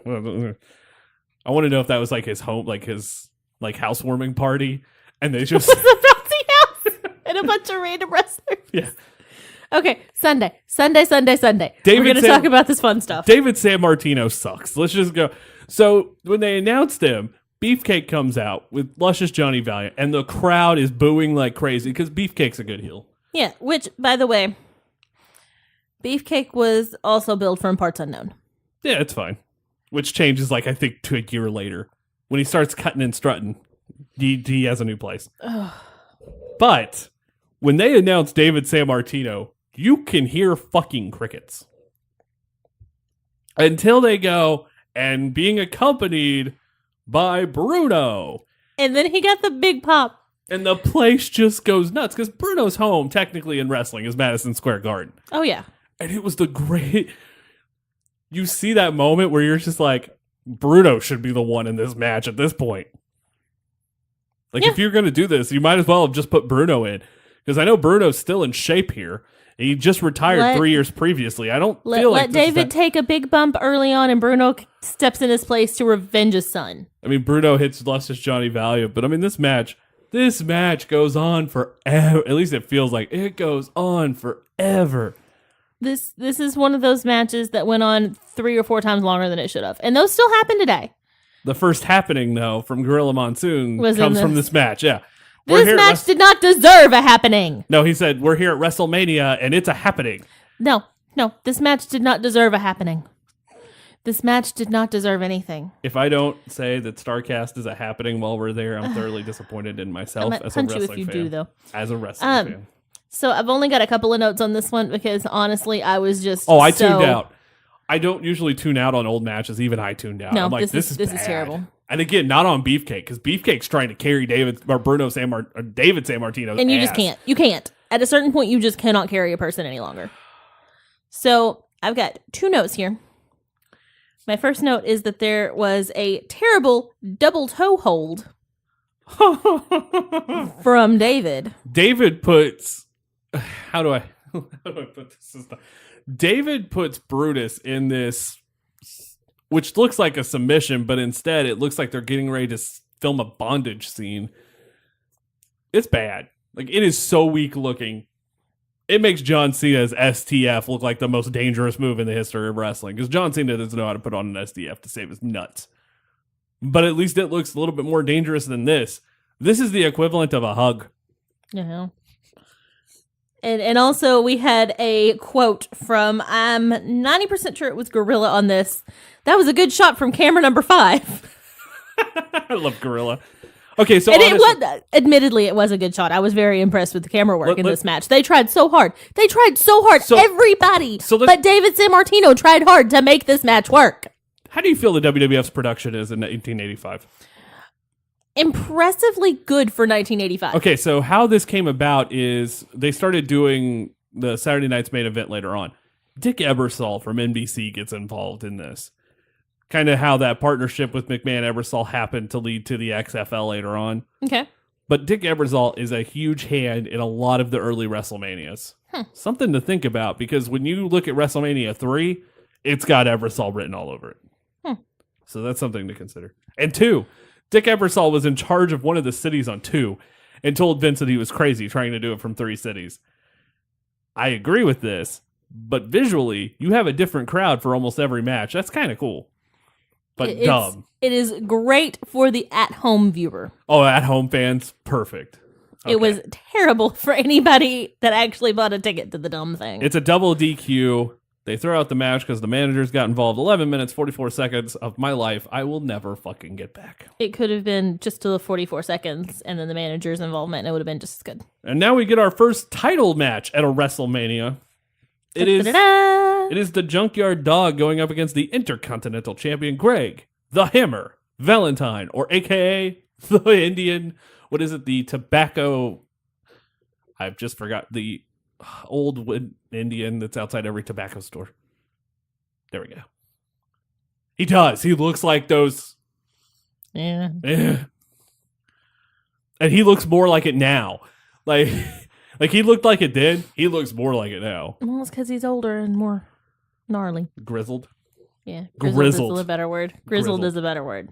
I want to know if that was like his home, like his housewarming party, and they just it was a bouncy house and a bunch of random wrestlers. Yeah. Okay, Sunday. We're going to talk about this fun stuff. David Sammartino sucks. Let's just go. So when they announced him, Beefcake comes out with luscious Johnny Valiant, and the crowd is booing like crazy because Beefcake's a good heel. Yeah, which, by the way, Beefcake was also billed from Parts Unknown. Yeah, it's fine. Which changes, I think, to a year later. When he starts cutting and strutting, he has a new place. But when they announced David Sammartino, you can hear fucking crickets. Until they go, and being accompanied by Bruno. And then he got the big pop. And the place just goes nuts, because Bruno's home, technically in wrestling, is Madison Square Garden. Oh, yeah. And it was the great... You see that moment where you're just like, Bruno should be the one in this match at this point. If you're going to do this, you might as well have just put Bruno in. Because I know Bruno's still in shape here. He just retired 3 years previously. I don't feel like let David take a big bump early on, and Bruno steps in his place to revenge his son. I mean, Bruno hits Luscious Johnny Valiant, but I mean, this match goes on forever. At least it feels like it goes on forever. This is one of those matches that went on 3 or 4 times longer than it should have, and those still happen today. The first happening, though, from Gorilla Monsoon comes from this match. Yeah. This match did not deserve a happening. No, he said, we're here at WrestleMania, and it's a happening. No, this match did not deserve a happening. This match did not deserve anything. If I don't say that Starrcast is a happening while we're there, I'm thoroughly disappointed in myself as a wrestling fan. Punch you if you do, though. As a wrestling fan. So I've only got a couple of notes on this one because, honestly, I was just I tuned out. I don't usually tune out on old matches. Even I tuned out. No, I'm like, this is terrible. And again, not on Beefcake, because Beefcake's trying to carry David Sammartino's and you ass. just can't. You can't. At a certain point, you just cannot carry a person any longer. So I've got 2 notes here. My first note is that there was a terrible double toe hold from David. David puts... How do I put this? David puts Brutus in this... which looks like a submission, but instead it looks like they're getting ready to film a bondage scene. It's bad. Like, it is so weak looking. It makes John Cena's STF look like the most dangerous move in the history of wrestling, because John Cena doesn't know how to put on an STF to save his nuts. But at least it looks a little bit more dangerous than this. This is the equivalent of a hug. Yeah. And also we had a quote from, I'm 90% sure it was Gorilla on this. That was a good shot from camera number 5. I love Gorilla. Okay, so admittedly, it was a good shot. I was very impressed with the camera work in this match. They tried so hard. Everybody. But David Sammartino tried hard to make this match work. How do you feel the WWF's production is in 1985? Impressively good for 1985. Okay, so how this came about is they started doing the Saturday Night's Main Event later on. Dick Ebersol from NBC gets involved in this. Kind of how that partnership with McMahon-Ebersol happened to lead to the XFL later on. Okay. But Dick Ebersol is a huge hand in a lot of the early WrestleManias. Something to think about, because when you look at WrestleMania 3, it's got Ebersol written all over it. So that's something to consider. And 2, Dick Ebersol was in charge of one of the cities on 2 and told Vince that he was crazy trying to do it from 3 cities. I agree with this, but visually, you have a different crowd for almost every match. That's kind of cool. But dumb. It is great for the at-home viewer. Oh, at-home fans, perfect. Okay. It was terrible for anybody that actually bought a ticket to the dumb thing. It's a double DQ. They throw out the match because the managers got involved. 11 minutes, 44 seconds of my life I will never fucking get back. It could have been just to the 44 seconds and then the manager's involvement, and it would have been just as good. And now we get our first title match at a WrestleMania. It is the Junkyard Dog going up against the Intercontinental Champion Greg, the Hammer, Valentine, or AKA the Indian. What is it? The tobacco. I've just forgot the old Indian that's outside every tobacco store. There we go. He does. He looks like those. Yeah. And he looks more like it now. Like he looked like it then. He looks more like it now. Well, it's because he's older and more gnarly. Grizzled? Yeah. Grizzled is a better word. Grizzled is a better word.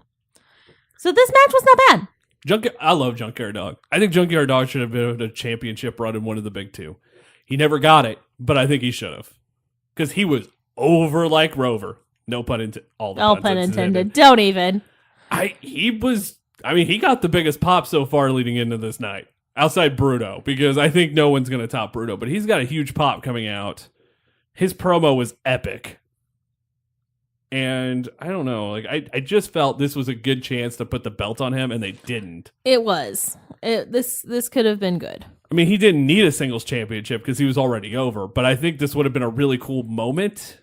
So this match was not bad. I love Junkyard Dog. I think Junkyard Dog should have been a championship run in one of the big 2. He never got it, but I think he should have. Because he was over like Rover. No pun intended. All pun intended. Don't even. He got the biggest pop so far leading into this night. Outside Bruno, because I think no one's going to top Bruno, but he's got a huge pop coming out. His promo was epic. And I don't know, like I just felt this was a good chance to put the belt on him, and they didn't. It was. This could have been good. I mean, he didn't need a singles championship because he was already over, but I think this would have been a really cool moment.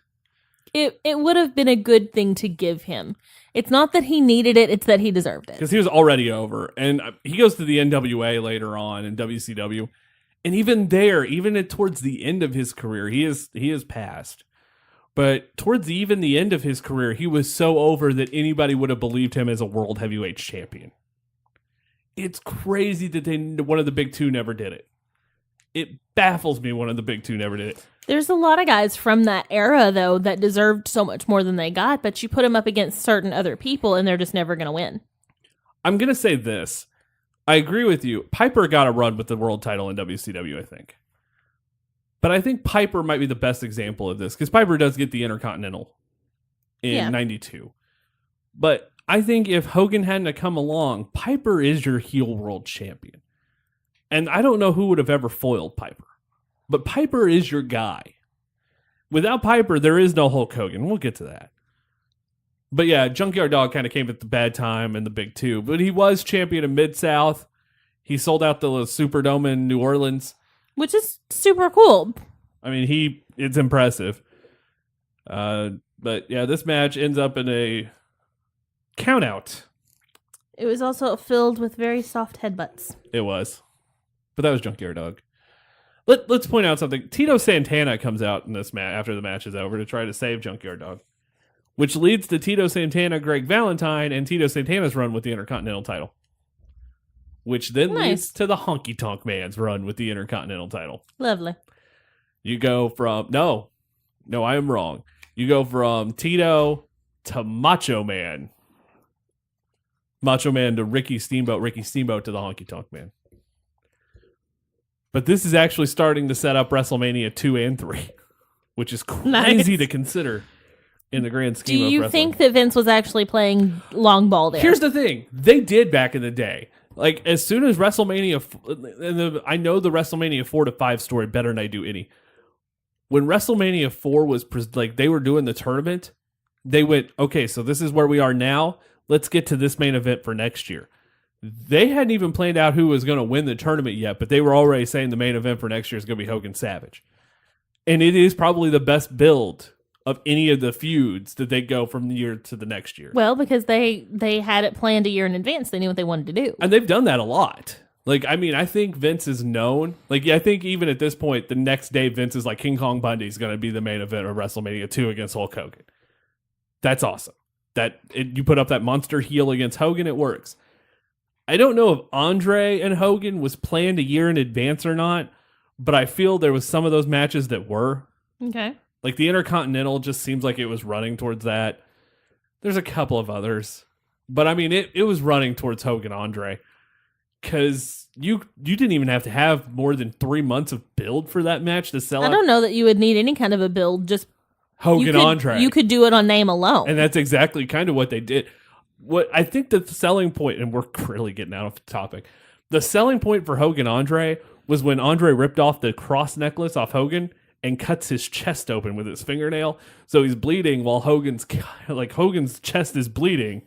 It would have been a good thing to give him. It's not that he needed it, it's that he deserved it. Because he was already over. And he goes to the NWA later on in WCW. And even there, towards the end of his career, he is past. But towards the end of his career, he was so over that anybody would have believed him as a world heavyweight champion. It's crazy that one of the big 2 never did it. It baffles me one of the big two never did it. There's a lot of guys from that era, though, that deserved so much more than they got, but you put them up against certain other people, and they're just never going to win. I'm going to say this. I agree with you. Piper got a run with the world title in WCW, I think. But I think Piper might be the best example of this, because Piper does get the Intercontinental in 92. But I think if Hogan hadn't come along, Piper is your heel world champion. And I don't know who would have ever foiled Piper. But Piper is your guy. Without Piper, there is no Hulk Hogan. We'll get to that. But yeah, Junkyard Dog kind of came at the bad time in the big two. But he was champion of Mid-South. He sold out the Superdome in New Orleans. Which is super cool. I mean, it's impressive. But yeah, this match ends up in a countout. It was also filled with very soft headbutts. It was. But that was Junkyard Dog. Let's point out something. Tito Santana comes out in this match after the match is over to try to save Junkyard Dog, which leads to Tito Santana, Greg Valentine, and Tito Santana's run with the Intercontinental title, which then leads to the Honky Tonk Man's run with the Intercontinental title. Lovely. You go from... No, I am wrong. You go from Tito to Macho Man. Macho Man to Ricky Steamboat to the Honky Tonk Man. But this is actually starting to set up WrestleMania 2 and 3, which is crazy to consider in the grand scheme of wrestling. Do you think that Vince was actually playing long ball there? Here's the thing. They did back in the day. Like, as soon as WrestleMania... I know the WrestleMania 4 to 5 story better than I do any. When WrestleMania 4 was... they were doing the tournament, they went, okay, so this is where we are now. Let's get to this main event for next year. They hadn't even planned out who was going to win the tournament yet, but they were already saying the main event for next year is going to be Hogan Savage. And it is probably the best build of any of the feuds that they go from the year to the next year. Well, because they had it planned a year in advance. They knew what they wanted to do. And they've done that a lot. Like, I mean, I think Vince is known. Like, I think even at this point, the next day, Vince is like, King Kong Bundy is going to be the main event of WrestleMania 2 against Hulk Hogan. That's awesome. You put up that monster heel against Hogan, it works. I don't know if Andre and Hogan was planned a year in advance or not, but I feel there was some of those matches that were. Okay. Like the Intercontinental just seems like it was running towards that. There's a couple of others. But I mean, it was running towards Hogan Andre. Because you didn't even have to have more than 3 months of build for that match to sell out. I don't know that you would need any kind of a build. Just Hogan Andre. You could do it on name alone. And that's exactly kind of what they did. What I think the selling point, and we're really getting out of the topic, the selling point for Hogan Andre was when Andre ripped off the cross necklace off Hogan and cuts his chest open with his fingernail. So he's bleeding while Hogan's chest is bleeding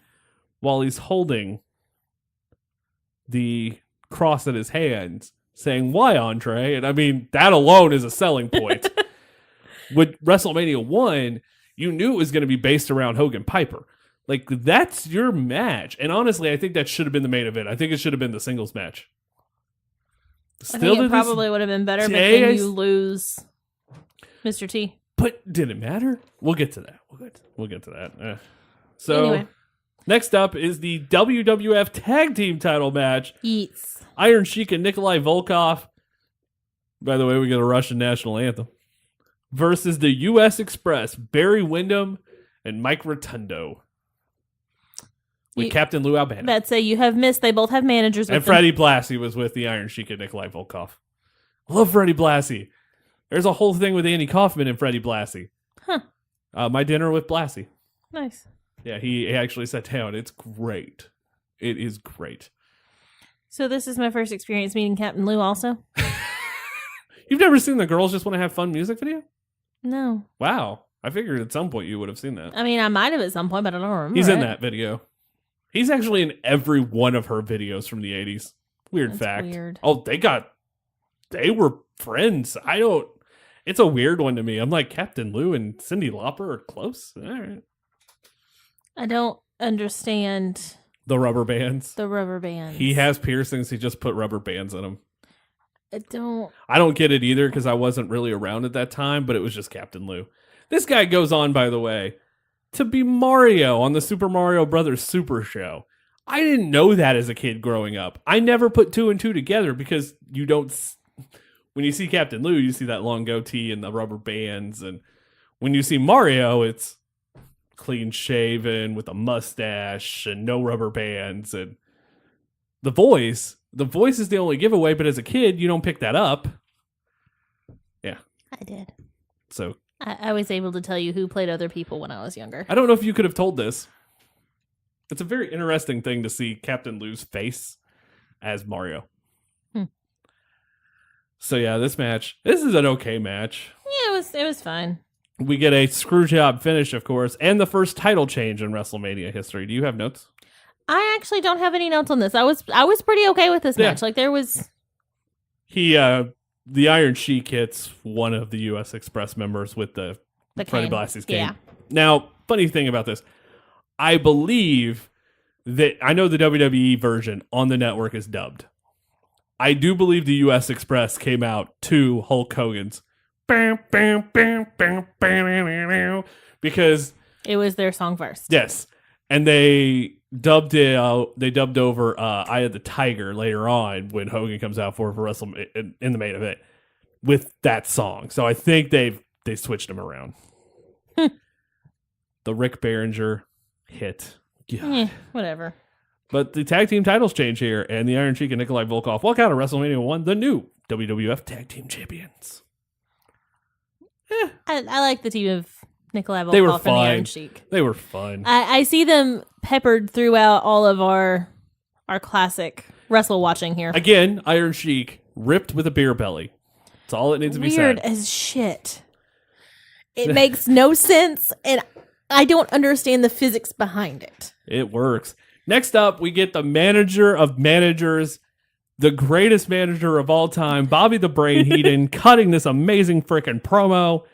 while he's holding the cross in his hands, saying, "Why, Andre?" And I mean, that alone is a selling point. With WrestleMania 1, you knew it was going to be based around Hogan Piper. Like, that's your match. And honestly, I think that should have been the main event. I think it should have been the singles match. I think it probably would have been better, but then you lose Mr. T. But did it matter? We'll get to that. We'll get to that. So, anyway. Next up is the WWF Tag Team title match. Eats. Iron Sheik and Nikolai Volkov. By the way, we got a Russian national anthem. Versus the U.S. Express, Barry Windham and Mike Rotundo. With Captain Lou Albano. That's a you have missed. They both have managers with and Freddie Blassie was with the Iron Sheik and Nikolai Volkov. I love Freddie Blassie. There's a whole thing with Andy Kaufman and Freddie Blassie. Huh. My Dinner with Blassie. Nice. Yeah, he actually sat down. It's great. It is great. So this is my first experience meeting Captain Lou also? You've never seen the Girls Just Want to Have Fun music video? No. Wow. I figured at some point you would have seen that. I mean, I might have at some point, but I don't remember. He's in that video. He's actually in every one of her videos from the 80s. Weird fact. Weird. Oh, they were friends. It's a weird one to me. I'm like, Captain Lou and Cyndi Lauper are close? All right. I don't understand. The rubber bands. He has piercings. He just put rubber bands in them. I don't get it either because I wasn't really around at that time, but it was just Captain Lou. This guy goes on, by the way, to be Mario on the Super Mario Brothers Super Show. I didn't know that as a kid growing up. I never put 2 and 2 together because when you see Captain Lou, you see that long goatee and the rubber bands. And when you see Mario, it's clean shaven with a mustache and no rubber bands. And the voice is the only giveaway, but as a kid, you don't pick that up. Yeah. I did. So I was able to tell you who played other people when I was younger. I don't know if you could have told this. It's a very interesting thing to see Captain Lou's face as Mario. So yeah, this is an okay match. Yeah, it was fine. We get a screw job finish, of course, and the first title change in WrestleMania history. Do you have notes? I actually don't have any notes on this. I was pretty okay with this match. Like there was the Iron Sheik hits one of the US Express members with the Freddie Blassie's cane. Yeah. Now, funny thing about this, I believe that I know the WWE version on the network is dubbed. I do believe the US Express came out to Hulk Hogan's because it was their song first. Yes. And they dubbed it out. They dubbed over Eye of the Tiger later on when Hogan comes out for WrestleMania in the main event with that song. So I think they switched them around. The Rick Barringer hit. Whatever. But the tag team titles change here, and the Iron Sheik and Nikolai Volkov walk out of WrestleMania 1, the new WWF Tag Team Champions. I like the team of Nikolai Volkov They were and the Iron fine. Sheik. They were fun. I see them peppered throughout all of our classic wrestle watching here. Again, Iron Sheik ripped with a beer belly. That's all that needs to be said. Weird as shit. It makes no sense, and I don't understand the physics behind it. It works. Next up, we get the manager of managers, the greatest manager of all time, Bobby the Brain Heenan, cutting this amazing freaking promo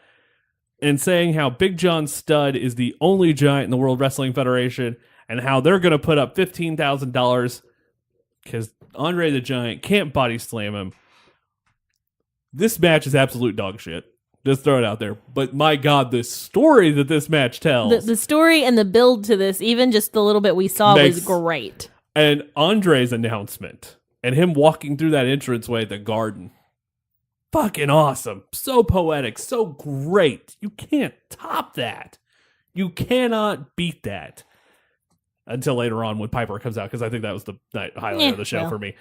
and saying how Big John Studd is the only giant in the World Wrestling Federation and how they're going to put up $15,000 because Andre the Giant can't body slam him. This match is absolute dog shit. Just throw it out there. But my God, the story that this match tells. The story and the build to this, even just the little bit we saw, was great. And Andre's announcement and him walking through that entranceway at the Garden. Fucking awesome. So poetic. So great. You can't top that. You cannot beat that. Until later on when Piper comes out, because I think that was the highlight of the show for me.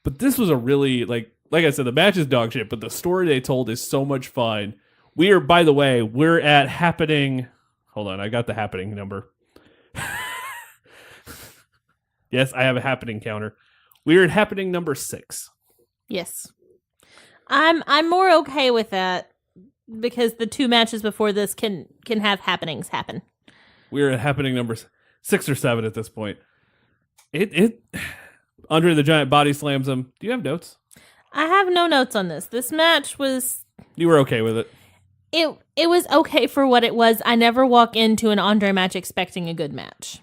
But this was a really, like I said, the match is dog shit, but the story they told is so much fun. By the way, we're at happening. Hold on, I got the happening number. Yes, I have a happening counter. We're at happening number 6. Yes. I'm more okay with that because the 2 matches before this can have happenings happen. We're at happening number 6 or 7 at this point. Andre the Giant body slams him. Do you have notes? I have no notes on this. This match was... You were okay with it? It was okay for what it was. I never walk into an Andre match expecting a good match.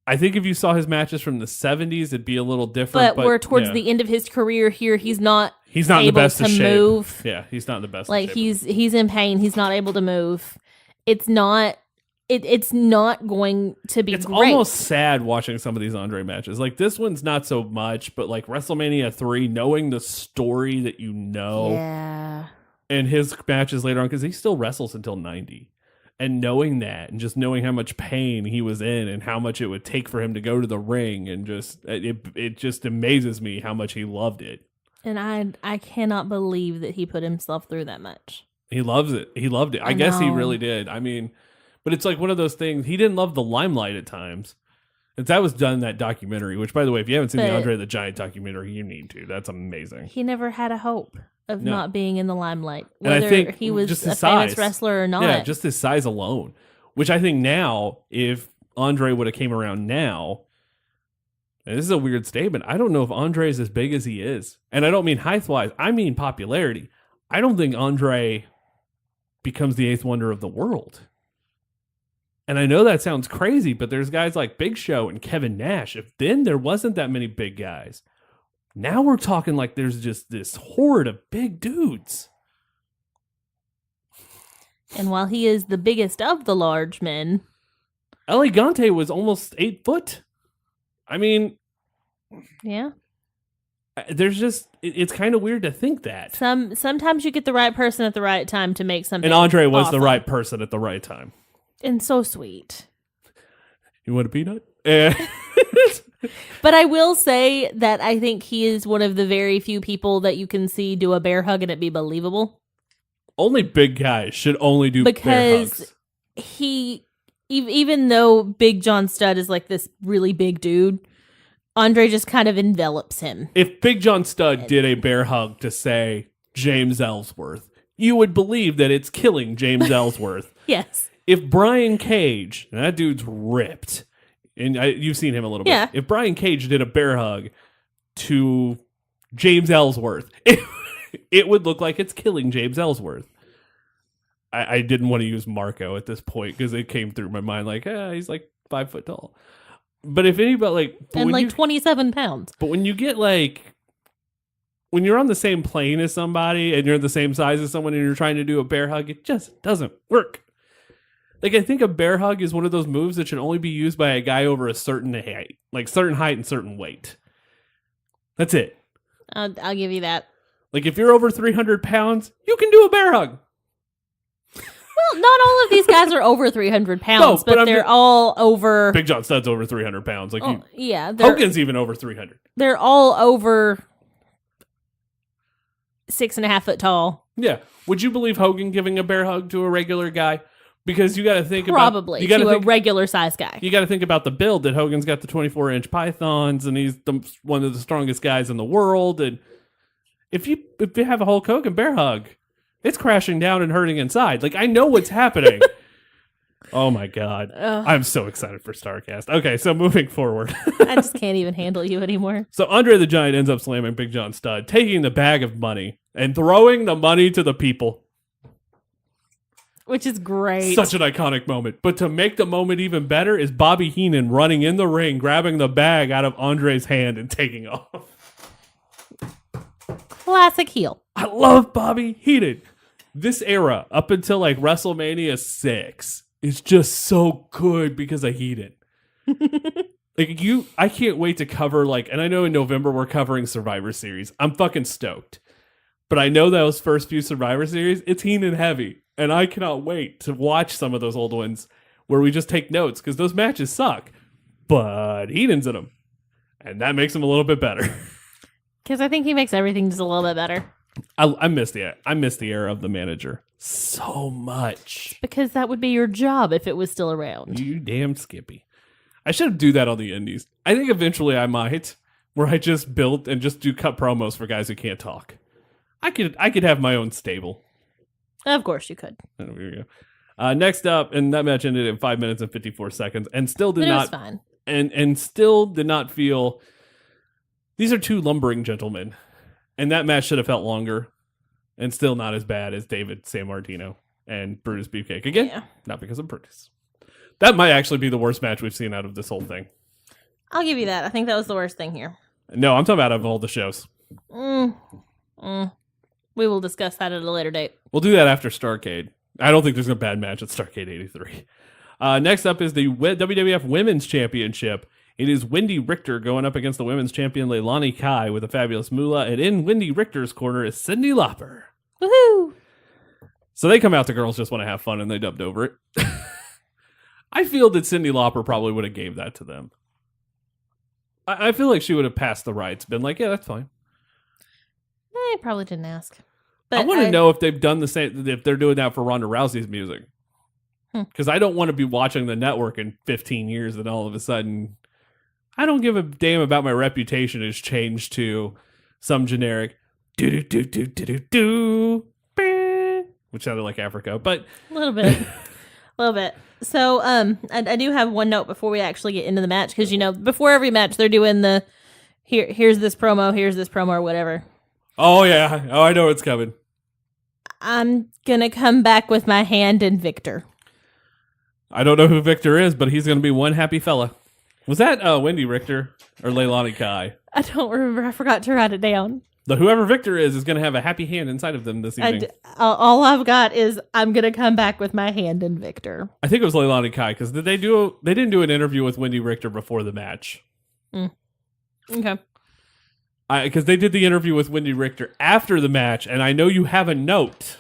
I think if you saw his matches from the 70s, it'd be a little different. But we're towards the end of his career here. He's not in able the best to of shape. move. Yeah, he's not in the best like of shape. he's in pain. He's not able to move. It's not going to be It's great. almost sad watching some of these Andre matches. Like this one's not so much, but like WrestleMania 3, knowing the story that you know, yeah, and his matches later on, because he still wrestles until 90, and knowing that, and just knowing how much pain he was in, and how much it would take for him to go to the ring, and just it just amazes me how much he loved it. And I cannot believe that he put himself through that much. He loves it. He loved it. I guess he really did. I mean. But it's like one of those things. He didn't love the limelight at times. That was done in that documentary, which, by the way, if you haven't seen the Andre the Giant documentary, you need to. That's amazing. He never had a hope of not being in the limelight, and I whether think he was just a his famous size. wrestler or not. Yeah, just his size alone. Which I think now, if Andre would have came around now, and this is a weird statement, I don't know if Andre is as big as he is. And I don't mean height-wise. I mean popularity. I don't think Andre becomes the 8th wonder of the world. And I know that sounds crazy, but there's guys like Big Show and Kevin Nash. If then there wasn't that many big guys, now we're talking like there's just this horde of big dudes. And while he is the biggest of the large men, Elegante was almost 8 foot. I mean, yeah. There's just, it's kind of weird to think that. Sometimes you get the right person at the right time to make something. And Andre was awesome. the right person at the right time. And so sweet. You want a peanut? But I will say that I think he is one of the very few people that you can see do a bear hug and it be believable. Only big guys should only do bear hugs. He, even though Big John Studd is like this really big dude, Andre just kind of envelops him. If Big John Studd did a bear hug to say James Ellsworth, you would believe that it's killing James Ellsworth. Yes. If Brian Cage, and that dude's ripped, and you've seen him a little bit. If Brian Cage did a bear hug to James Ellsworth, it would look like it's killing James Ellsworth. I didn't want to use Marco at this point because it came through my mind like, he's like 5 foot tall. But if anybody and like 27 pounds. But when you get when you're on the same plane as somebody and you're the same size as someone and you're trying to do a bear hug, it just doesn't work. I think a bear hug is one of those moves that should only be used by a guy over a certain height, like certain height and certain weight. That's it. I'll give you that. If you're over 300 pounds, you can do a bear hug. Well, not all of these guys are over 300 pounds, but they're all over... Big John Studd's over 300 pounds. Hogan's even over 300. They're all over 6.5 foot tall. Yeah. Would you believe Hogan giving a bear hug to a regular guy? Because you got to think Probably, about... a regular size guy. You got to think about the build that Hogan's got the 24-inch pythons, and he's one of the strongest guys in the world. And if you have a Hulk Hogan bear hug... It's crashing down and hurting inside. I know what's happening. Oh, my God. Ugh. I'm so excited for Starrcast. Okay, so moving forward. I just can't even handle you anymore. So Andre the Giant ends up slamming Big John Studd, taking the bag of money and throwing the money to the people. Which is great. Such an iconic moment. But to make the moment even better is Bobby Heenan running in the ring, grabbing the bag out of Andre's hand and taking off. Classic heel. I love Bobby Heenan. This era, up until WrestleMania 6, is just so good because of Heenan. I can't wait to cover, and I know in November we're covering Survivor Series. I'm fucking stoked. But I know those first few Survivor Series, it's Heenan heavy. And I cannot wait to watch some of those old ones where we just take notes because those matches suck. But Heenan's in them. And that makes them a little bit better. Because I think he makes everything just a little bit better. I miss the era of the manager so much. Because that would be your job if it was still around. You damn Skippy. I should do that on the indies. I think eventually I might, where I just build and just do cut promos for guys who can't talk. I could have my own stable. Of course you could. There we go. Next up, and that match ended in 5 minutes and 54 seconds, and still did not. It was fine. And still did not feel. These are two lumbering gentlemen. And that match should have felt longer and still not as bad as David Sammartino and Brutus Beefcake. Again, Not because of Brutus. That might actually be the worst match we've seen out of this whole thing. I'll give you that. I think that was the worst thing here. No, I'm talking about out of all the shows. We will discuss that at a later date. We'll do that after Starrcade. I don't think there's a bad match at Starrcade 83. Next up is the WWF Women's Championship. It is Wendy Richter going up against the women's champion Leilani Kai with a fabulous moolah. And in Wendy Richter's corner is Cyndi Lauper. Woohoo! So they come out, the girls just want to have fun, and they dubbed over it. I feel that Cyndi Lauper probably would have gave that to them. I feel like she would have passed the rights, been like, yeah, that's fine. They probably didn't ask. But I want to know if they've done the same, if they're doing that for Ronda Rousey's music. Because I don't want to be watching the network in 15 years and all of a sudden... I don't give a damn about my reputation has changed to some generic do-do-do-do-do-do, which sounded like Africa, but... A little bit. A little bit. So, I do have one note before we actually get into the match, because, before every match, they're doing the, here's this promo, or whatever. Oh, yeah. Oh, I know it's coming. I'm gonna come back with my hand in Victor. I don't know who Victor is, but he's gonna be one happy fella. Was that Wendy Richter or Leilani Kai? I don't remember. I forgot to write it down. The whoever Victor is going to have a happy hand inside of them this evening. All I've got is I'm going to come back with my hand in Victor. I think it was Leilani Kai because they didn't do an interview with Wendy Richter before the match. Okay. Because they did the interview with Wendy Richter after the match, and I know you have a note.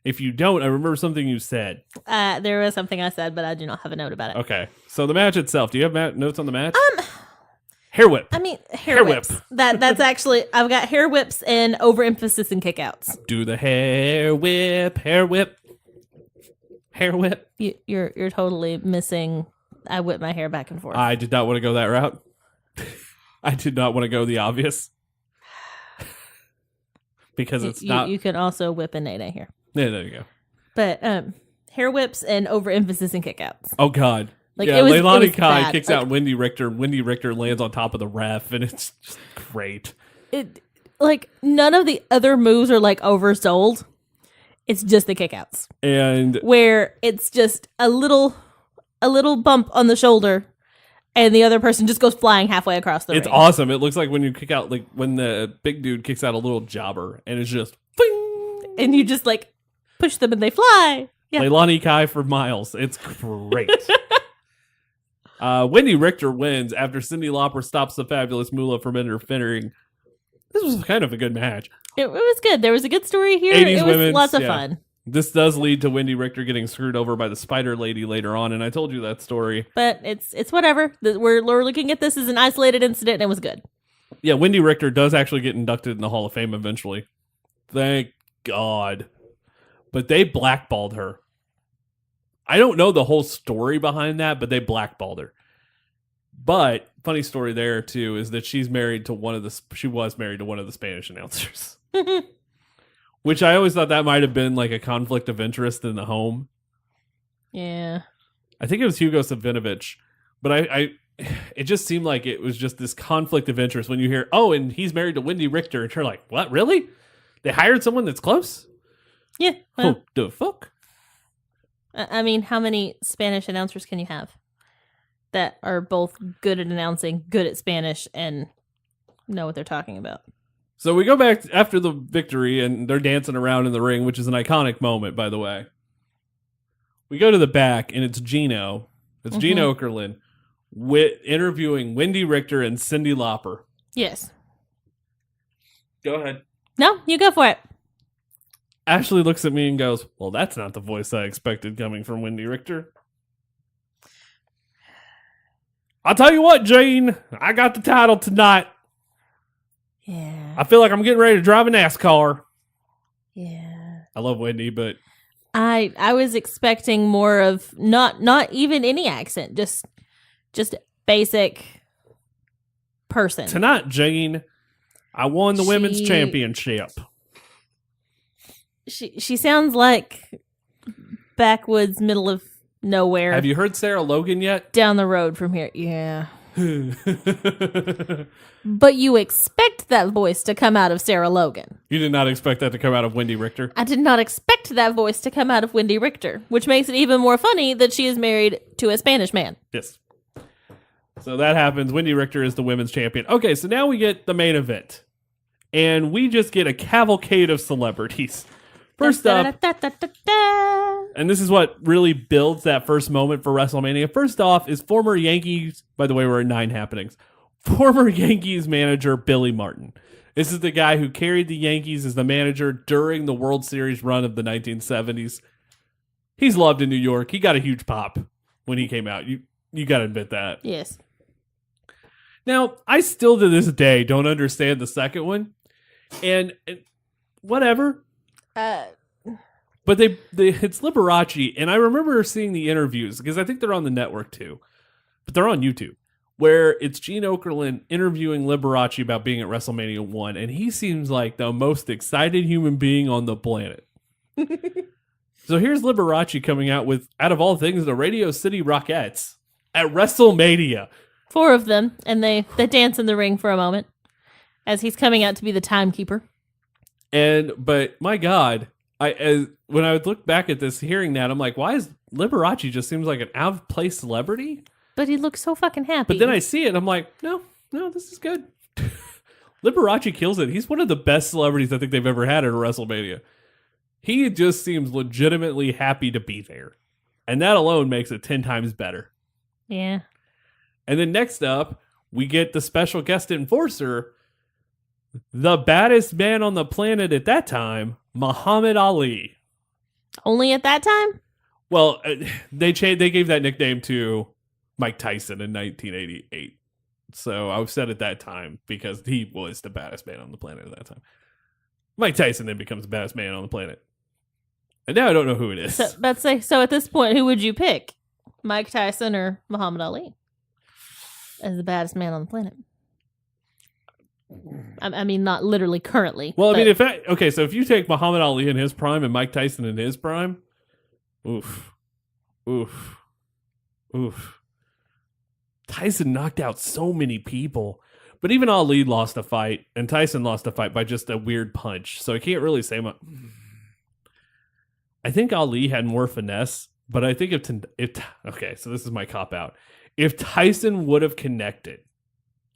If you don't, I remember something you said. There was something I said, but I do not have a note about it. Okay. So the match itself, do you have notes on the match? Hair whip. I mean, hair whips. That's actually, I've got hair whips and overemphasis and kickouts. Do the hair whip, hair whip, hair whip. You're totally missing. I whip my hair back and forth. I did not want to go that route. I did not want to go the obvious. Because it's not. You can also whip a nene here. Yeah, there you go. But hair whips and overemphasis and kickouts. Oh, God. Like, yeah, Leilani Kai bad. kicks out Wendy Richter. Wendy Richter lands on top of the ref, and it's just great. None of the other moves are like oversold. It's just the kickouts. And where it's just a little bump on the shoulder, and the other person just goes flying halfway across the ring. It's awesome. It looks like when you kick out, like when the big dude kicks out a little jobber, and it's just bing! And you just like push them and they fly. Yeah. Leilani Kai for miles. It's great. Wendy Richter wins after Cyndi Lauper stops the Fabulous Moolah from interfering. This was kind of a good match. It was good. There was a good story here. 80s it was women's, lots of fun. This does lead to Wendy Richter getting screwed over by the Spider Lady later on, and I told you that story. But it's whatever. We're looking at this as an isolated incident, and it was good. Yeah, Wendy Richter does actually get inducted in the Hall of Fame eventually. Thank God. But they blackballed her. I don't know the whole story behind that, but they blackballed her. But funny story there too is that she was married to one of the Spanish announcers. Which I always thought that might have been like a conflict of interest in the home. Yeah. I think it was Hugo Savinovich, but it just seemed like it was just this conflict of interest when you hear, oh, and he's married to Wendy Richter, and you're like, what, really? They hired someone that's close? Yeah. Well, oh, the fuck? I mean, how many Spanish announcers can you have that are both good at announcing, good at Spanish, and know what they're talking about? So we go back after the victory, and they're dancing around in the ring, which is an iconic moment, by the way. We go to the back, and it's Gino. It's Gino Okerlund interviewing Wendy Richter and Cyndi Lauper. Yes. Go ahead. No, you go for it. Ashlee looks at me and goes, well, that's not the voice I expected coming from Wendy Richter. I'll tell you what, Gene, I got the title tonight. Yeah. I feel like I'm getting ready to drive a NASCAR. Yeah. I love Wendy, but I was expecting more of not even any accent, just basic person. Tonight, Gene, I won the women's championship. She sounds like backwoods, middle of nowhere. Have you heard Sarah Logan yet? Down the road from here. Yeah. But you expect that voice to come out of Sarah Logan. You did not expect that to come out of Wendy Richter? I did not expect that voice to come out of Wendy Richter, which makes it even more funny that she is married to a Spanish man. Yes. So that happens. Wendy Richter is the women's champion. Okay, so now we get the main event. And we just get a cavalcade of celebrities. First up, and this is what really builds that first moment for WrestleMania. First off is former Yankees, by the way, we're in 9 happenings, former Yankees manager Billy Martin. This is the guy who carried the Yankees as the manager during the World Series run of the 1970s. He's loved in New York. He got a huge pop when he came out. You got to admit that. Yes. Now, I still to this day don't understand the second one. And whatever. But it's Liberace, and I remember seeing the interviews, because I think they're on the network too, but they're on YouTube, where it's Gene Okerlund interviewing Liberace about being at WrestleMania 1, and he seems like the most excited human being on the planet. So here's Liberace coming out with, out of all things, the Radio City Rockettes at WrestleMania. 4 of them, and they dance in the ring for a moment as he's coming out to be the timekeeper. But my God, when I would look back at this, hearing that, I'm like, why is Liberace just seems like an out of place celebrity? But he looks so fucking happy. But then I see it, I'm like, no, this is good. Liberace kills it. He's one of the best celebrities I think they've ever had at a WrestleMania. He just seems legitimately happy to be there. And that alone makes it 10 times better. Yeah. And then next up, we get the special guest enforcer, the baddest man on the planet at that time, Muhammad Ali. Only at that time? Well, they gave that nickname to Mike Tyson in 1988. So I said at that time because he was the baddest man on the planet at that time. Mike Tyson then becomes the baddest man on the planet. And now I don't know who it is. So at this point, who would you pick? Mike Tyson or Muhammad Ali as the baddest man on the planet? I mean, not literally currently. Well, I mean, so if you take Muhammad Ali in his prime and Mike Tyson in his prime, oof. Tyson knocked out so many people. But even Ali lost a fight, and Tyson lost a fight by just a weird punch. So I can't really say much. I think Ali had more finesse, but I think so this is my cop-out. If Tyson would have connected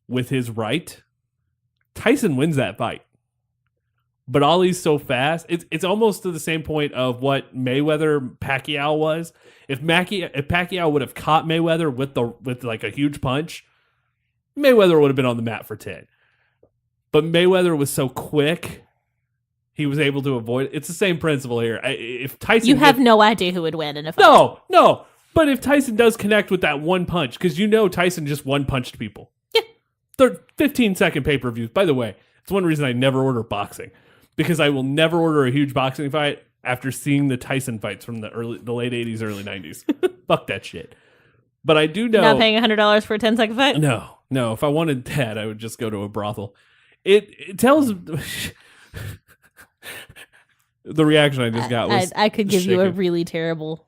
with his right, Tyson wins that fight. But Ali's so fast. It's almost to the same point of what Mayweather-Pacquiao was. If Pacquiao would have caught Mayweather with like a huge punch, Mayweather would have been on the mat for 10. But Mayweather was so quick, he was able to avoid it. It's the same principle here. If Tyson, you have no idea who would win in a fight. No. But if Tyson does connect with that one punch, because Tyson just one-punched people. Yeah. They're 15-second pay-per-views. By the way, it's one reason I never order boxing. Because I will never order a huge boxing fight after seeing the Tyson fights from the late 80s, early 90s. Fuck that shit. But I do know... Not paying $100 for a 10-second fight? No. If I wanted that, I would just go to a brothel. It tells... The reaction I just got was... I could give you a really terrible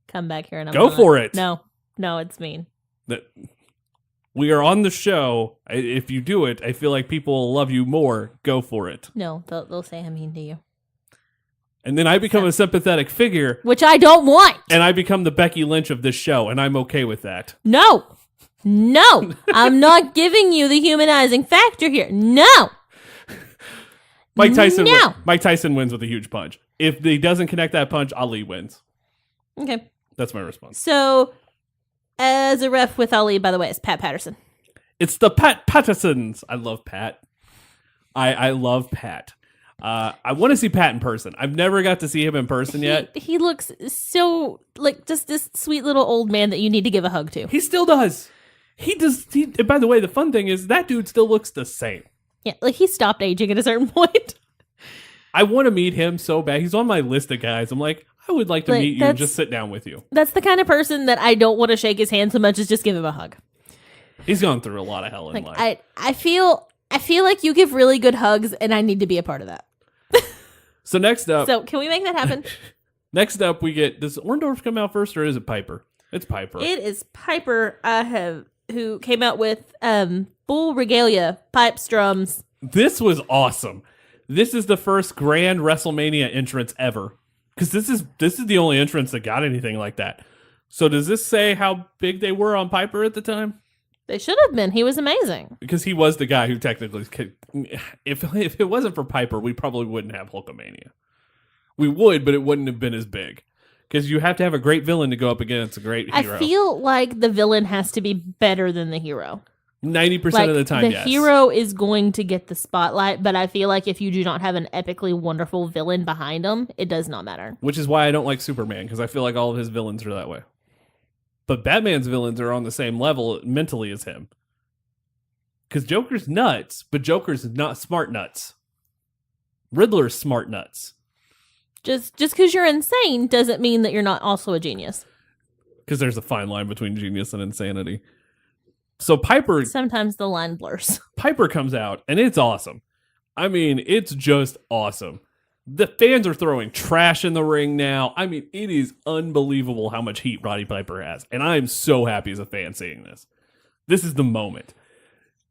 comeback here. And Go for it. No, it's mean. We are on the show. If you do it, I feel like people will love you more. Go for it. No, they'll say I'm mean to you. And then I become a sympathetic figure. Which I don't want. And I become the Becky Lynch of this show, and I'm okay with that. No, I'm not giving you the humanizing factor here. No. Mike Tyson wins with a huge punch. If he doesn't connect that punch, Ali wins. Okay. That's my response. So, as a ref with Ali, by the way, it's Pat Patterson. It's the Pat Pattersons. I love Pat. I love Pat. I want to see Pat in person. I've never got to see him in person yet. He looks so like just this sweet little old man that you need to give a hug to. He still does. He does. By the way, the fun thing is that dude still looks the same. Yeah, like he stopped aging at a certain point. I want to meet him so bad. He's on my list of guys. I'm like, I would like to meet you and just sit down with you. That's the kind of person that I don't want to shake his hand so much as just give him a hug. He's gone through a lot of hell in life. I feel like you give really good hugs, and I need to be a part of that. So next up... So can we make that happen? Next up, we get... Does Orndorff come out first, or is it Piper? It's Piper. It is Piper, who came out with full regalia, pipes, drums. This was awesome. This is the first grand WrestleMania entrance ever. Because this is the only entrance that got anything like that. So does this say how big they were on Piper at the time? They should have been. He was amazing. Because he was the guy who technically... If it wasn't for Piper, we probably wouldn't have Hulkamania. We would, but it wouldn't have been as big. Because you have to have a great villain to go up against a great hero. I feel like the villain has to be better than the hero. 90% of the time, yes. The hero is going to get the spotlight, but I feel like if you do not have an epically wonderful villain behind him, it does not matter. Which is why I don't like Superman, because I feel like all of his villains are that way. But Batman's villains are on the same level mentally as him. Because Joker's nuts, but Joker's not smart nuts. Riddler's smart nuts. Just because you're insane doesn't mean that you're not also a genius. Because there's a fine line between genius and insanity. So Piper... Sometimes the line blurs. Piper comes out, and it's awesome. I mean, it's just awesome. The fans are throwing trash in the ring now. I mean, it is unbelievable how much heat Roddy Piper has. And I am so happy as a fan seeing this. This is the moment.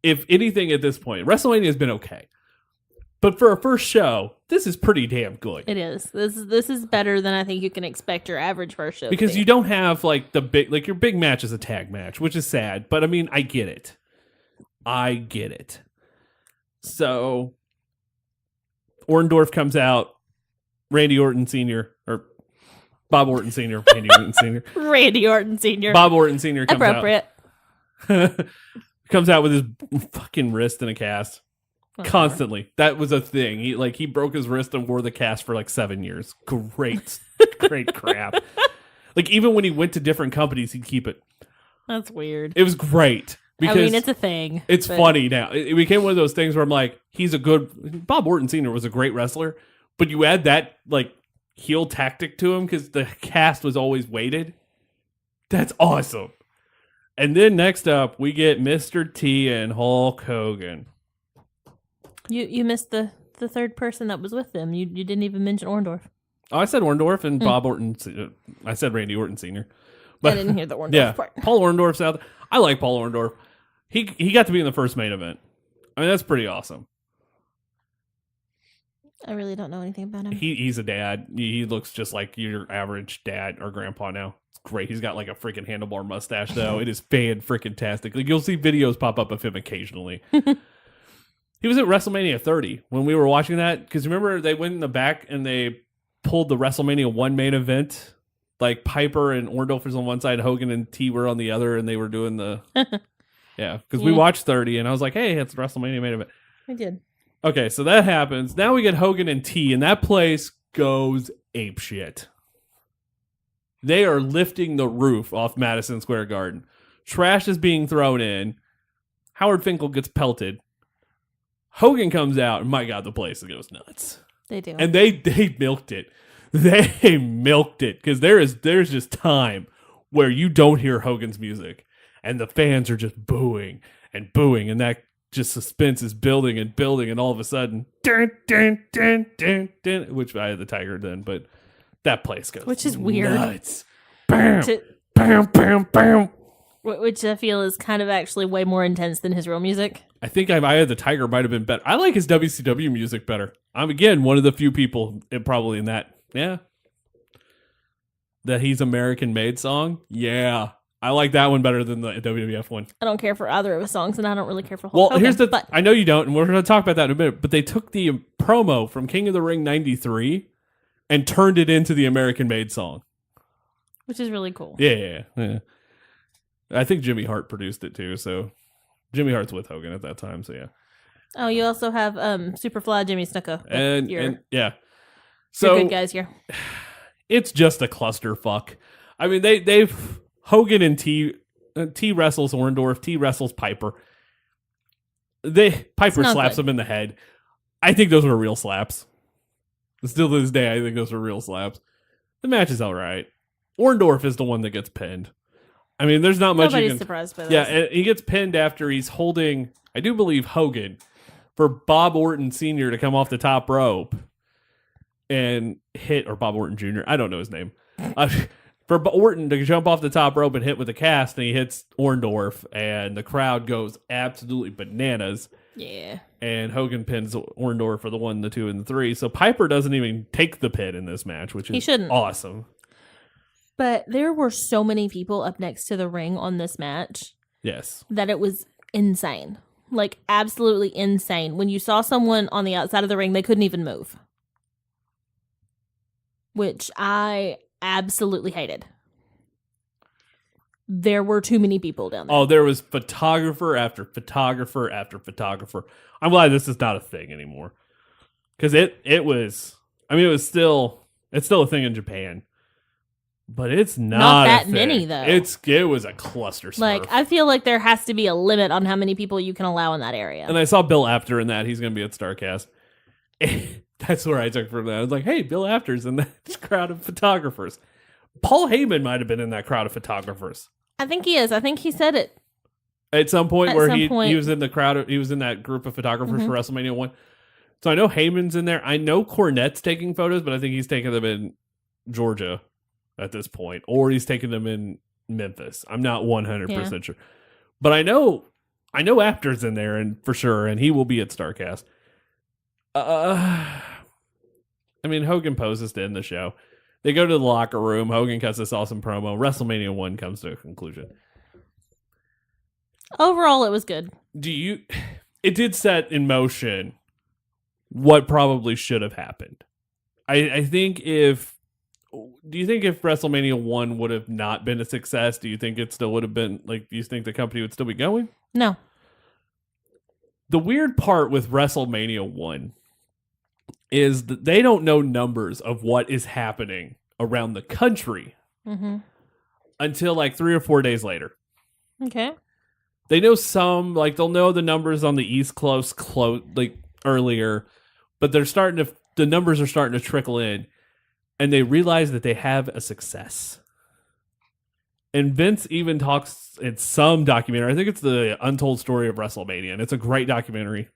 If anything at this point, WrestleMania has been okay. But for a first show, this is pretty damn good. It is. This is better than I think you can expect your average first show. Because you don't have like your big match is a tag match, which is sad. But I mean, I get it. So Orndorff comes out. Randy Orton Sr. or Bob Orton Sr. Randy Orton Sr. Randy Orton Sr. Bob Orton Sr. comes Appropriate. out. Comes out with his fucking wrist in a cast. Constantly. That was a thing. He broke his wrist and wore the cast for like 7 years. Great. Great crap. Like, even when he went to different companies, he'd keep it. That's weird. It was great. Because I mean, it's a thing. It's funny now. It became one of those things where I'm like, Bob Orton Sr. was a great wrestler, but you add that, like, heel tactic to him because the cast was always weighted. That's awesome. And then next up, we get Mr. T and Hulk Hogan. You missed the third person that was with them. You didn't even mention Orndorff. Oh, I said Orndorff and Bob Orton. I said Randy Orton Sr. But, I didn't hear the Orndorff part. Paul Orndorff's out there. I like Paul Orndorff. He got to be in the first main event. I mean, that's pretty awesome. I really don't know anything about him. He's a dad. He looks just like your average dad or grandpa now. It's great. He's got like a freaking handlebar mustache, though. It is fan-freaking-tastic. Like, you'll see videos pop up of him occasionally. He was at WrestleMania 30 when we were watching that. Because remember, they went in the back and they pulled the WrestleMania 1 main event. Like, Piper and Orndorff was on one side, Hogan and T were on the other, and they were doing the... Yeah, because we watched 30, and I was like, hey, it's the WrestleMania main event. I did. Okay, so that happens. Now we get Hogan and T, and that place goes apeshit. They are lifting the roof off Madison Square Garden. Trash is being thrown in. Howard Finkel gets pelted. Hogan comes out, and my God, the place goes nuts. They do. And they milked it. They milked it, because there's just time where you don't hear Hogan's music. And the fans are just booing, and that just suspense is building, and all of a sudden, dun, dun, dun, dun, dun, which I had the Tiger then, but that place goes which is weird. Nuts. Bam, bam, bam, bam. Which I feel is kind of actually way more intense than his real music. I think I had the Tiger might have been better. I like his WCW music better. I'm, again, one of the few people probably in that. Yeah. That he's American-made song. Yeah. I like that one better than the WWF one. I don't care for either of his songs, and I don't really care for Hulk Hogan. Here's the... I know you don't, and we're going to talk about that in a minute, but they took the promo from King of the Ring 93 and turned it into the American-made song. Which is really cool. Yeah. I think Jimmy Hart produced it, too, so... Jimmy Hart's with Hogan at that time, so yeah. Oh, you also have Superfly Jimmy Snuka. And yeah. So good guys here. It's just a clusterfuck. I mean, they've... Hogan and T wrestles Orndorff, T wrestles Piper. Piper slaps him in the head. I think those were real slaps. Still to this day, I think those were real slaps. The match is all right. Orndorff is the one that gets pinned. I mean, there's not much. Nobody's surprised by that. Yeah, and he gets pinned after he's holding, I do believe, Hogan for Bob Orton Sr. to come off the top rope and hit, or Bob Orton Jr., I don't know his name. For Orton to jump off the top rope and hit with a cast, and he hits Orndorff, and the crowd goes absolutely bananas. Yeah. And Hogan pins Orndorff for the 1, the 2, and the 3. So Piper doesn't even take the pin in this match, which is awesome. But there were so many people up next to the ring on this match. Yes. That it was insane. Like, absolutely insane. When you saw someone on the outside of the ring, they couldn't even move. Which I absolutely hated. There were too many people down there. Oh, there was photographer after photographer after photographer. I'm glad this is not a thing anymore. Because it was, I mean, it's still a thing in Japan. But it's not that a thing. many, though. It was a cluster smurf. Like, I feel like there has to be a limit on how many people you can allow in that area. And I saw Bill Apter in that. He's going to be at Starrcast. That's where I took from that. I was like, hey, Bill Apter's in that crowd of photographers. Paul Heyman might have been in that crowd of photographers. I think he is. I think he said it. At some point he was in the crowd. He was in that group of photographers for WrestleMania 1. So I know Heyman's in there. I know Cornette's taking photos, but I think he's taking them in Georgia at this point. Or he's taking them in Memphis. I'm not 100% sure. But I know Apter's in there and for sure, and he will be at Starrcast. I mean, Hogan poses to end the show. They go to the locker room. Hogan cuts this awesome promo. WrestleMania 1 comes to a conclusion. Overall, it was good. It did set in motion what probably should have happened. I think do you think if WrestleMania 1 would have not been a success, do you think it still would have been, like, do you think the company would still be going? No. The weird part with WrestleMania 1 is that they don't know numbers of what is happening around the country until like 3 or 4 days later. Okay. They know some, like they'll know the numbers on the East Coast like earlier, but the numbers are starting to trickle in, and they realize that they have a success. And Vince even talks in some documentary, I think it's the Untold Story of WrestleMania, and it's a great documentary,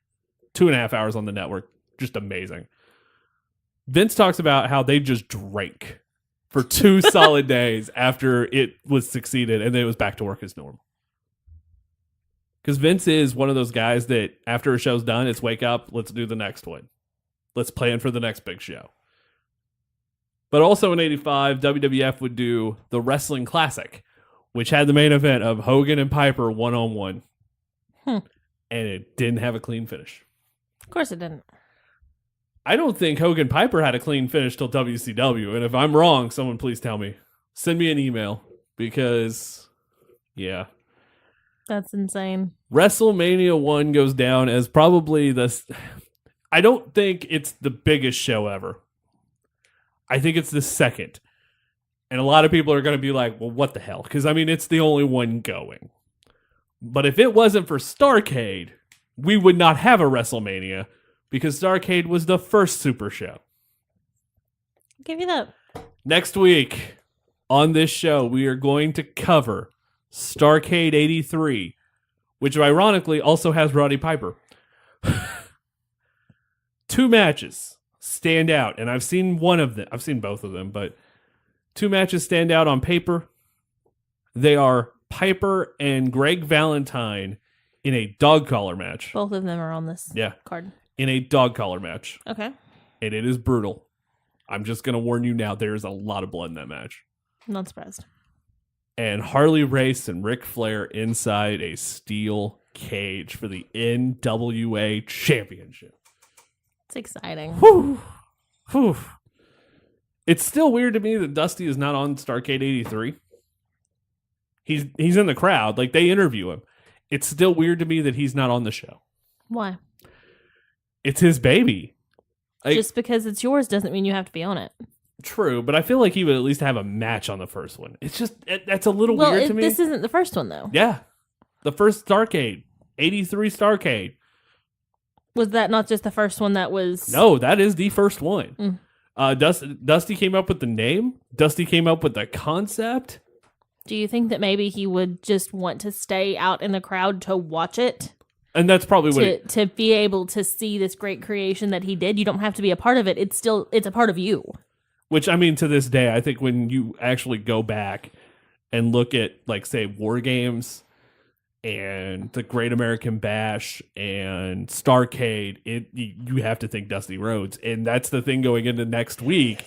2.5 hours on the network, just amazing. Vince talks about how they just drank for 2 solid days after it was succeeded, and then it was back to work as normal. Because Vince is one of those guys that after a show's done, it's wake up, let's do the next one. Let's plan for the next big show. But also in 85, WWF would do the Wrestling Classic, which had the main event of Hogan and Piper one-on-one. And it didn't have a clean finish. Of course it didn't. I don't think Hogan Piper had a clean finish till WCW. And if I'm wrong, someone please tell me. Send me an email because, yeah. That's insane. WrestleMania 1 goes down as probably I don't think it's the biggest show ever. I think it's the second. And a lot of people are going to be like, well, what the hell? Because, I mean, it's the only one going. But if it wasn't for Starrcade, we would not have a WrestleMania because Starrcade was the first Super Show. I'll give you that. Next week on this show, we are going to cover Starrcade 83, which ironically also has Roddy Piper. 2 matches stand out, and I've seen one of them. I've seen both of them, but 2 matches stand out on paper. They are Piper and Greg Valentine in a dog collar match. Both of them are on this card. In a dog collar match. Okay. And it is brutal. I'm just going to warn you now, there is a lot of blood in that match. I'm not surprised. And Harley Race and Ric Flair inside a steel cage for the NWA Championship. It's exciting. Whew. Whew. It's still weird to me that Dusty is not on Starrcade 83. He's in the crowd. Like, they interview him. It's still weird to me that he's not on the show. Why? It's his baby. Just because it's yours doesn't mean you have to be on it. True, but I feel like he would at least have a match on the first one. It's just, that's a little weird to me. This isn't the first one, though. Yeah. The first Starrcade. 83 Starrcade. Was that not just the first one that was... No, that is the first one. Dusty came up with the name. Dusty came up with the concept. Do you think that maybe he would just want to stay out in the crowd to watch it? And that's probably what to be able to see this great creation that he did. You don't have to be a part of it. It's a part of you. Which, I mean, to this day, I think when you actually go back and look at, like, say, War Games and the Great American Bash and Starrcade, you have to think Dusty Rhodes. And that's the thing going into next week,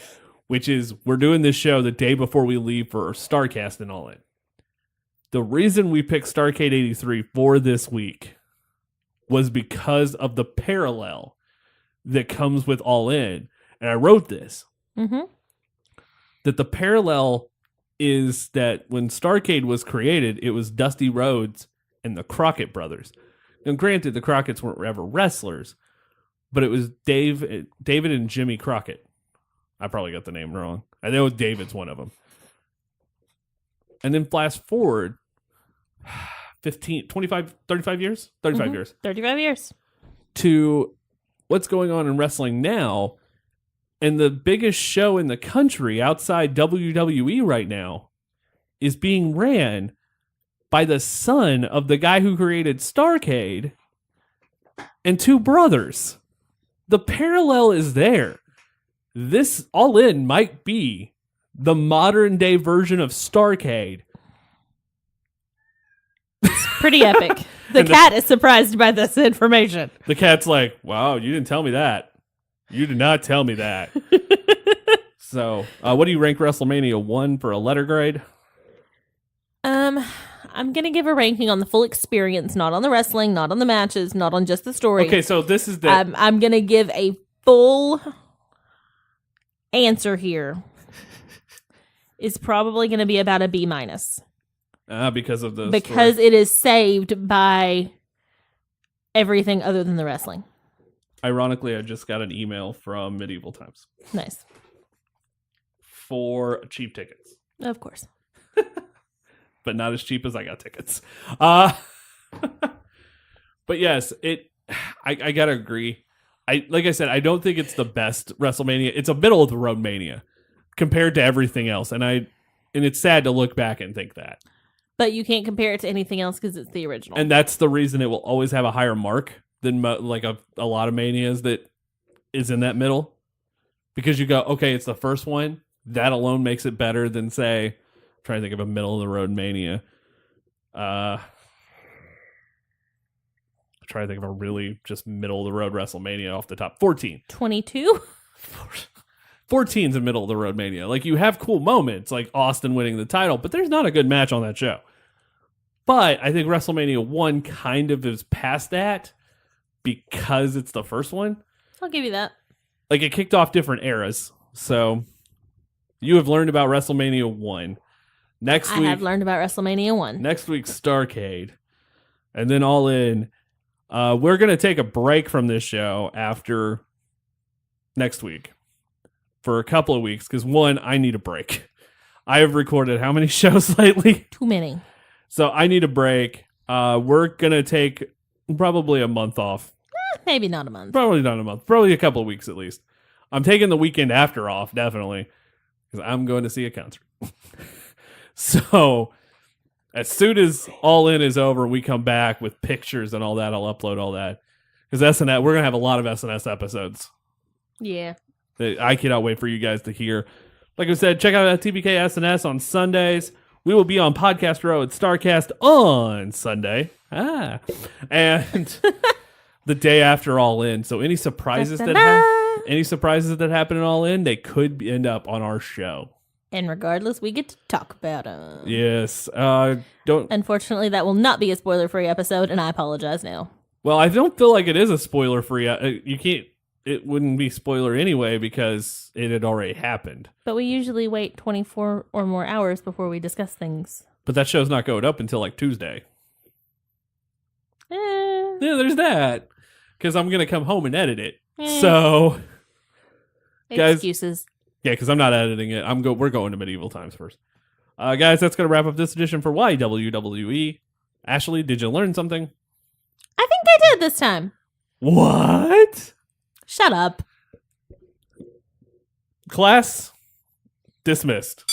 which is we're doing this show the day before we leave for Starrcast and ALL IN. The reason we picked Starrcade 83 for this week was because of the parallel that comes with ALL IN. And I wrote this. That the parallel is that when Starrcade was created, it was Dusty Rhodes and the Crockett brothers. Now, granted, the Crocketts weren't ever wrestlers, but it was David and Jimmy Crockett. I probably got the name wrong. I know David's one of them. And then fast forward 15, 25, 35 years? 35 years. 35 years. To what's going on in wrestling now. And the biggest show in the country outside WWE right now is being ran by the son of the guy who created Starrcade and 2 brothers. The parallel is there. This ALL IN might be the modern day version of Starrcade. It's pretty epic. The cat is surprised by this information. The cat's like, wow, you didn't tell me that. You did not tell me that. So, what do you rank WrestleMania 1 for a letter grade? I'm going to give a ranking on the full experience, not on the wrestling, not on the matches, not on just the story. Okay, so this is the... I'm going to give a full answer here. It's probably going to be about a B-. Because of the Because story. it is saved by everything other than the wrestling. Ironically, I just got an email from Medieval Times Nice. for cheap tickets. Of course. But not as cheap as I got tickets. But yes, I gotta agree. Like I said, I don't think it's the best WrestleMania. It's a middle of the road Mania compared to everything else, and it's sad to look back and think that. But you can't compare it to anything else because it's the original. And that's the reason it will always have a higher mark than like a lot of Manias that is in that middle. Because you go, okay, it's the first one. That alone makes it better than, say, I'm trying to think of a middle of the road Mania. I'm trying to think of a really just middle of the road WrestleMania off the top. 14. 22? 14's a middle of the road Mania. Like, you have cool moments, like Austin winning the title, but there's not a good match on that show. But I think WrestleMania 1 kind of is past that because it's the first one. I'll give you that. Like, it kicked off different eras. So, you have learned about WrestleMania 1. I have learned about WrestleMania 1. Next week's Starrcade. And then All In. We're going to take a break from this show after next week for a couple of weeks. Because, one, I need a break. I have recorded how many shows lately? Too many. So, I need a break. We're going to take probably a month off. Maybe not a month. Probably not a month. Probably a couple of weeks at least. I'm taking the weekend after off, definitely. Because I'm going to see a concert. So, as soon as All In is over, we come back with pictures and all that. I'll upload all that. Because SNS, we're going to have a lot of SNS episodes. Yeah. That I cannot wait for you guys to hear. Like I said, check out TBK SNS on Sundays. We will be on Podcast Row at Starrcast on Sunday. And the day after All In. So any surprises that happen in All In, they could end up on our show. And regardless, we get to talk about them. Yes. Unfortunately, that will not be a spoiler-free episode, and I apologize now. Well, I don't feel like it is a spoiler-free. You can't. It wouldn't be spoiler anyway because it had already happened. But we usually wait 24 or more hours before we discuss things. But that show's not going up until like Tuesday. Yeah, there's that. Because I'm going to come home and edit it. So, guys, excuses. Yeah, because I'm not editing it. We're going to Medieval Times first. Guys, that's going to wrap up this edition for YWWE. Ashlee, did you learn something? I think I did this time. What? Shut up. Class dismissed.